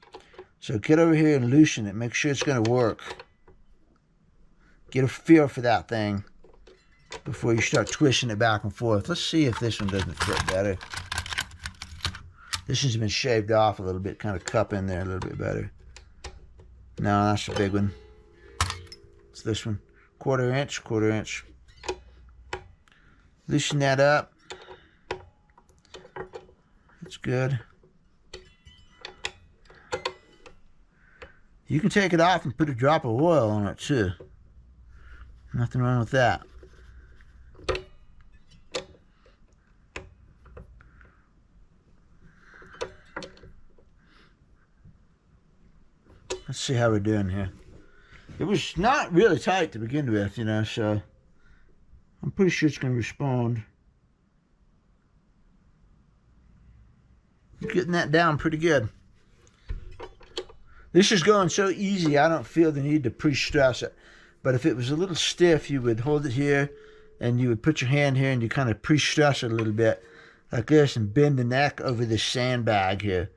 So get over here and loosen it. Make sure it's going to work. Get a feel for that thing before you start twisting it back and forth. Let's see if this one doesn't fit better. This one's been shaved off a little bit, kind of cup in there a little bit better. No, that's a big one. It's this one. Quarter inch. Loosen that up. That's good. You can take it off and put a drop of oil on it too. Nothing wrong with that. Let's see how we're doing here. It was not really tight to begin with, you know, so I'm pretty sure it's going to respond. I'm getting that down pretty good. This is going so easy, I don't feel the need to pre-stress it. But if it was a little stiff, you would hold it here, and you would put your hand here, and you kind of pre-stress it a little bit, like this, and bend the neck over this sandbag here.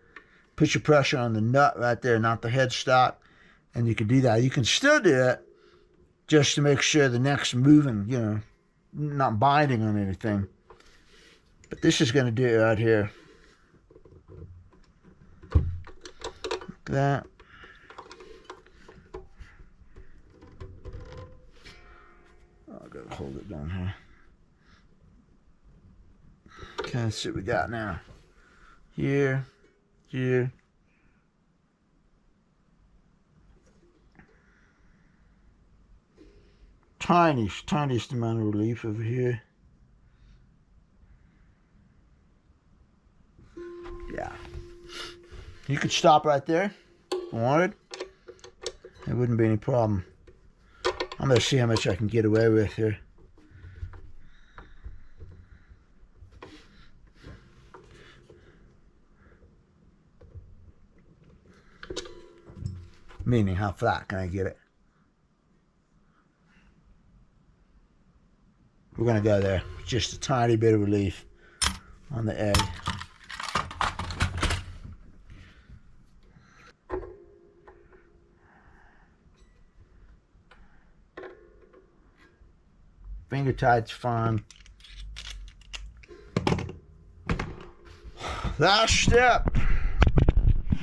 Put your pressure on the nut right there, not the headstock, and you can do that. You can still do it just to make sure the neck's moving, you know, not binding on anything. But this is going to do it right here. Like that. Oh, I've got to hold it down here. Okay, let's see what we got now. Here. Tiniest amount of relief over here. Yeah. You could stop right there if you wanted. It wouldn't be any problem. I'm going to see how much I can get away with here. Meaning, how flat can I get it? We're going to go there. Just a tiny bit of relief on the egg. Finger tight's fine. Last step.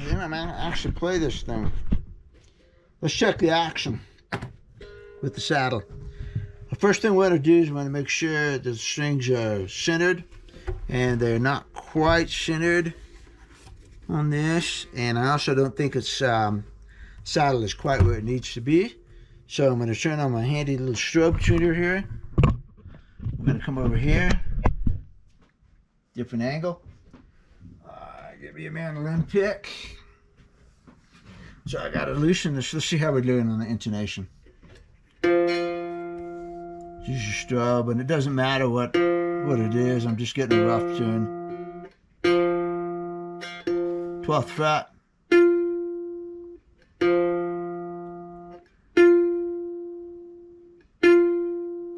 Then I'm going to actually play this thing. Let's check the action with the saddle. The first thing we're going to do is we're going to make sure the strings are centered, and they're not quite centered on this. And I also don't think its saddle is quite where it needs to be. So I'm going to turn on my handy little strobe tuner here. I'm going to come over here, different angle. Give me a mandolin pick. So I got to loosen this. Let's see how we're doing on the intonation. Use your strobe, and it doesn't matter what it is. I'm just getting a rough tune. 12th fret.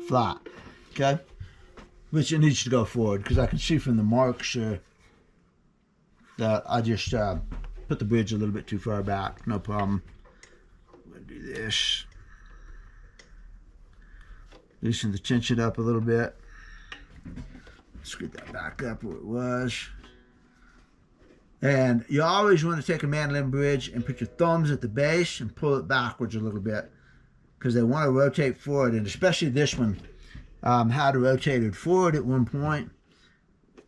Flat. Okay? Which it needs to go forward, because I can see from the marks here that I just put the bridge a little bit too far back. No problem. I'm going to do this. Loosen the tension up a little bit. Let's get that back up where it was. And you always want to take a mandolin bridge and put your thumbs at the base and pull it backwards a little bit, because they want to rotate forward, and especially this one had to rotate it forward at one point.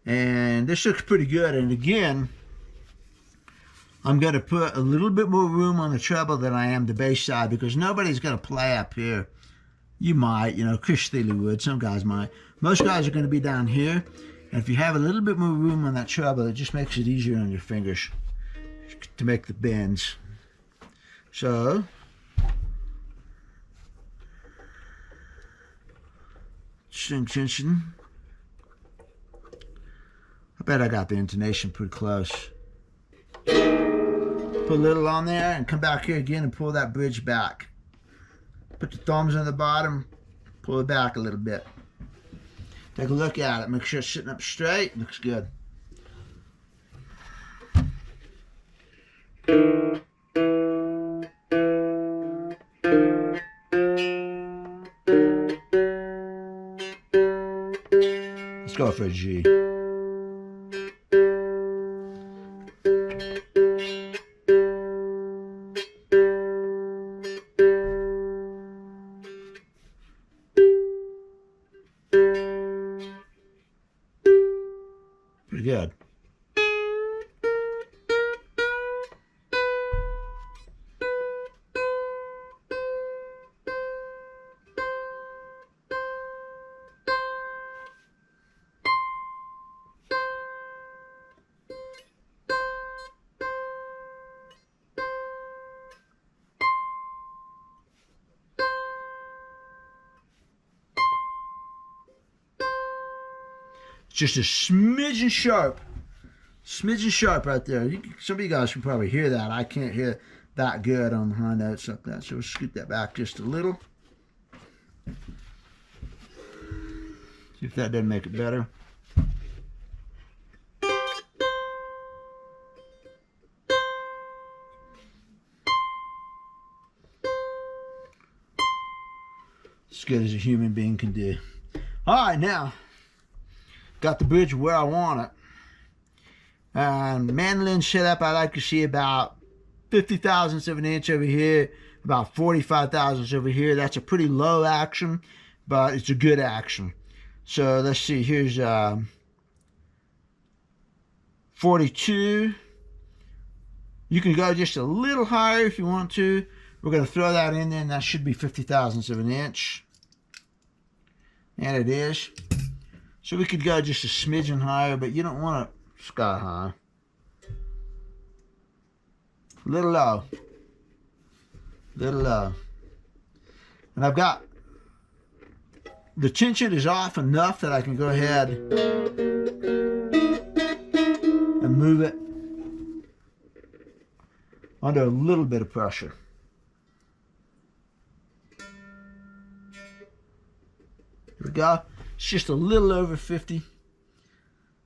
And this looks pretty good. And again, I'm going to put a little bit more room on the treble than I am the bass side, because nobody's going to play up here. You might, you know, Chris Thiele would, some guys might. Most guys are going to be down here. And if you have a little bit more room on that treble, it just makes it easier on your fingers to make the bends. So, string tension. I bet I got the intonation pretty close. Put a little on there and come back here again and pull that bridge back. Put the thumbs on the bottom, pull it back a little bit. Take a look at it, make sure it's sitting up straight. Looks good. Let's go for a G. Pretty good. Just a smidgen sharp right there. Some of you guys can probably hear that. I can't hear that good on the high notes like that. So we'll scoot that back just a little. See if that doesn't make it better. As good as a human being can do. All right, now. Got the bridge where I want it. And mandolin setup, I like to see about 50 thousandths of an inch over here, about 45 thousandths over here. That's a pretty low action, but it's a good action. So let's see, here's 42. You can go just a little higher if you want to. We're going to throw that in there, and that should be 50 thousandths of an inch. And it is. So we could go just a smidgen higher, but you don't want it sky high. Little low. Little low. And I've got, the tension is off enough that I can go ahead and move it under a little bit of pressure. Here we go. It's just a little over 50,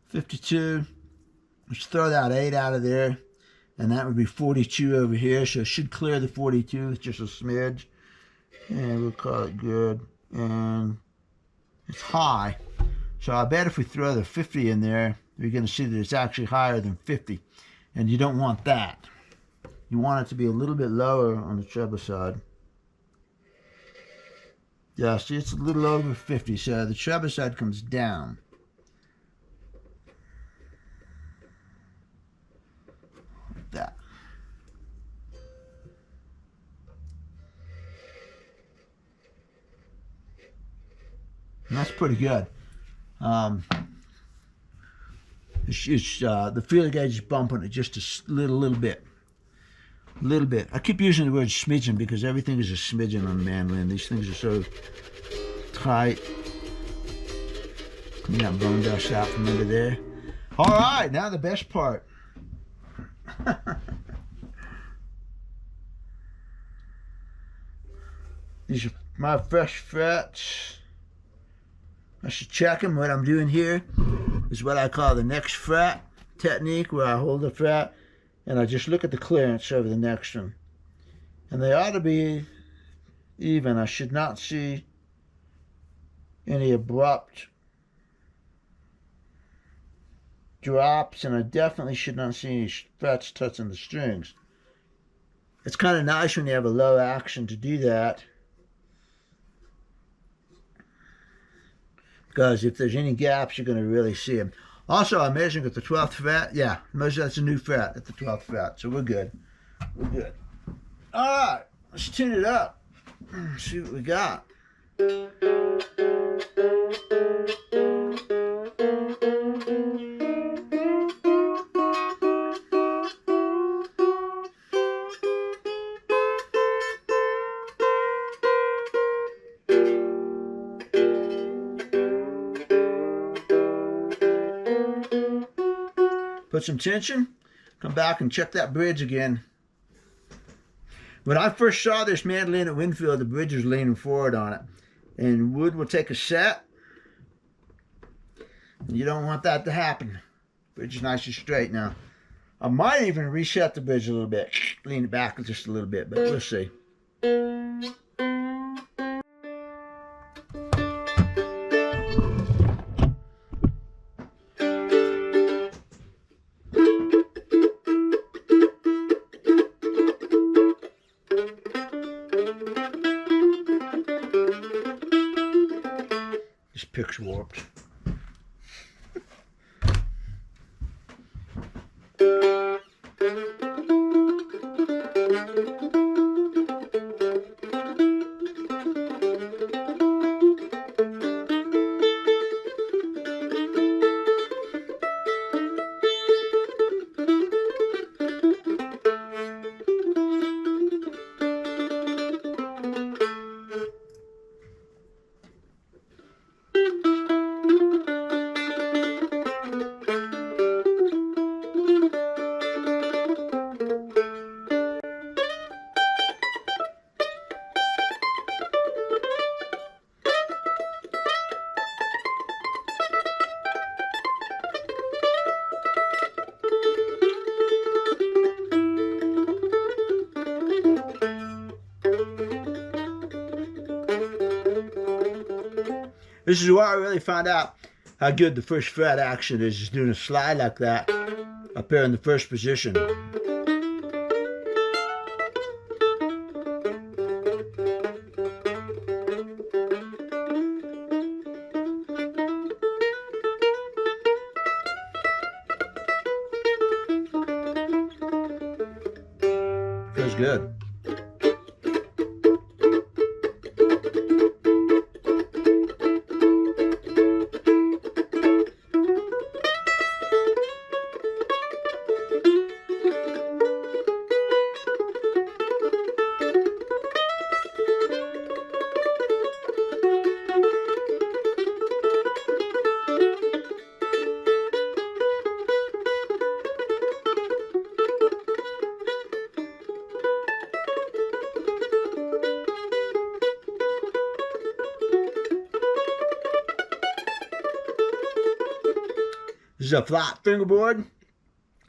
52. Let's throw that 8 out of there, and that would be 42 over here. So it should clear the 42 with just a smidge, and we'll call it good. And it's high, so I bet if we throw the 50 in there, you're going to see that it's actually higher than 50, and you don't want that. You want it to be a little bit lower on the treble side. Yeah, see, it's a little over 50, so the treble side comes down. Like that. And that's pretty good. The feeler gauge is bumping it just a little bit. Little bit. I keep using the word smidgen because everything is a smidgen on the mandolin. These things are so tight. Clean that bone dust out from under there. All right, now the best part. These are my fresh frets. I should check them. What I'm doing here is what I call the next fret. technique where I hold the fret and I just look at the clearance over the next one. And they ought to be even. I should not see any abrupt drops, and I definitely should not see any frets touching the strings. It's kind of nice when you have a low action to do that, because if there's any gaps, you're going to really see them. Also, I'm measuring at the 12th fret. Yeah, that's a new fret at the 12th fret, so we're good. We're good. All right, let's tune it up. See what we got. Put some tension, come back and check that bridge again. When I first saw this mandolin at Winfield, the bridge was leaning forward on it. And wood will take a set. You don't want that to happen. Bridge is nice and straight now. I might even reset the bridge a little bit. Lean it back just a little bit, but we'll see. This pick's warped. This is where I really found out how good the first fret action is, just doing a slide like that up there in the first position. Feels good. This is a flat fingerboard,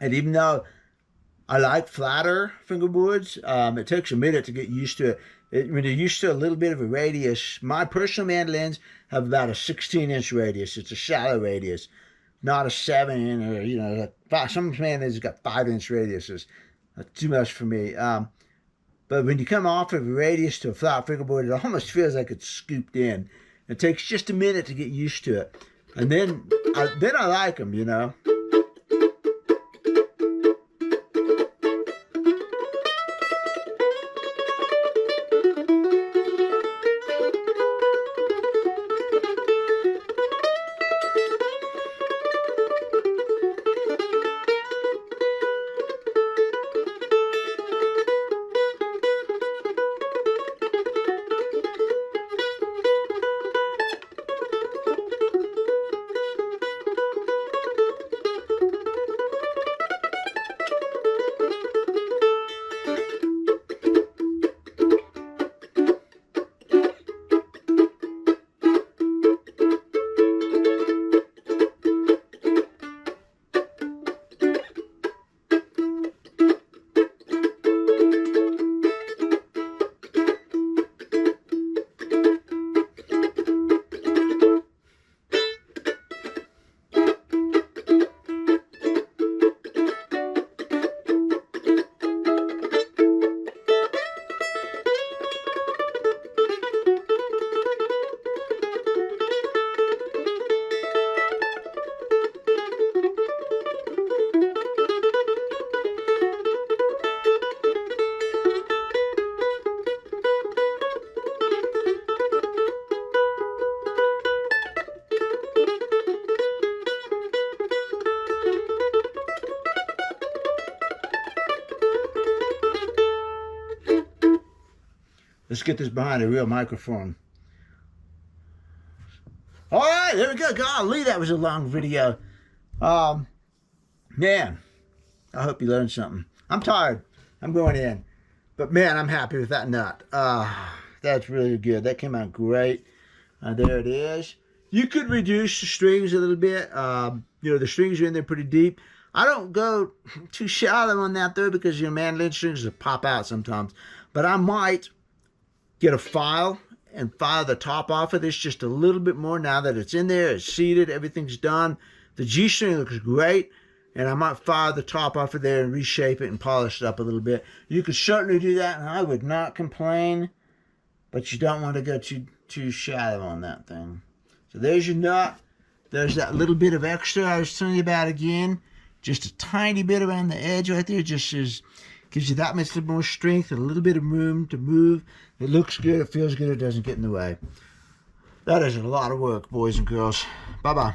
and even though I like flatter fingerboards, it takes a minute to get used to it. When you're used to a little bit of a radius, my personal mandolins have about a 16-inch radius. It's a shallow radius, not a 7 or, you know, like some mandolins have got 5-inch radiuses. That's too much for me. But when you come off of a radius to a flat fingerboard, it almost feels like it's scooped in. It takes just a minute to get used to it. And then I like them, you know. Let's get this behind a real microphone. All right, there we go. Golly, that was a long video. Man, I hope you learned something. I'm tired. I'm going in. But man, I'm happy with that nut. That's really good. That came out great. There it is. You could reduce the strings a little bit. You know, the strings are in there pretty deep. I don't go too shallow on that though, because your mandolin strings will pop out sometimes. But I might get a file and file the top off of this just a little bit more now that it's in there, it's seated, everything's done. The G string looks great, and I might file the top off of there and reshape it and polish it up a little bit. You could certainly do that, and I would not complain, but you don't want to go too shallow on that thing. So there's your nut. There's that little bit of extra I was telling you about again. Just a tiny bit around the edge right there, just gives you that much more strength and a little bit of room to move. It looks good, it feels good, it doesn't get in the way. That is a lot of work, boys and girls. Bye-bye.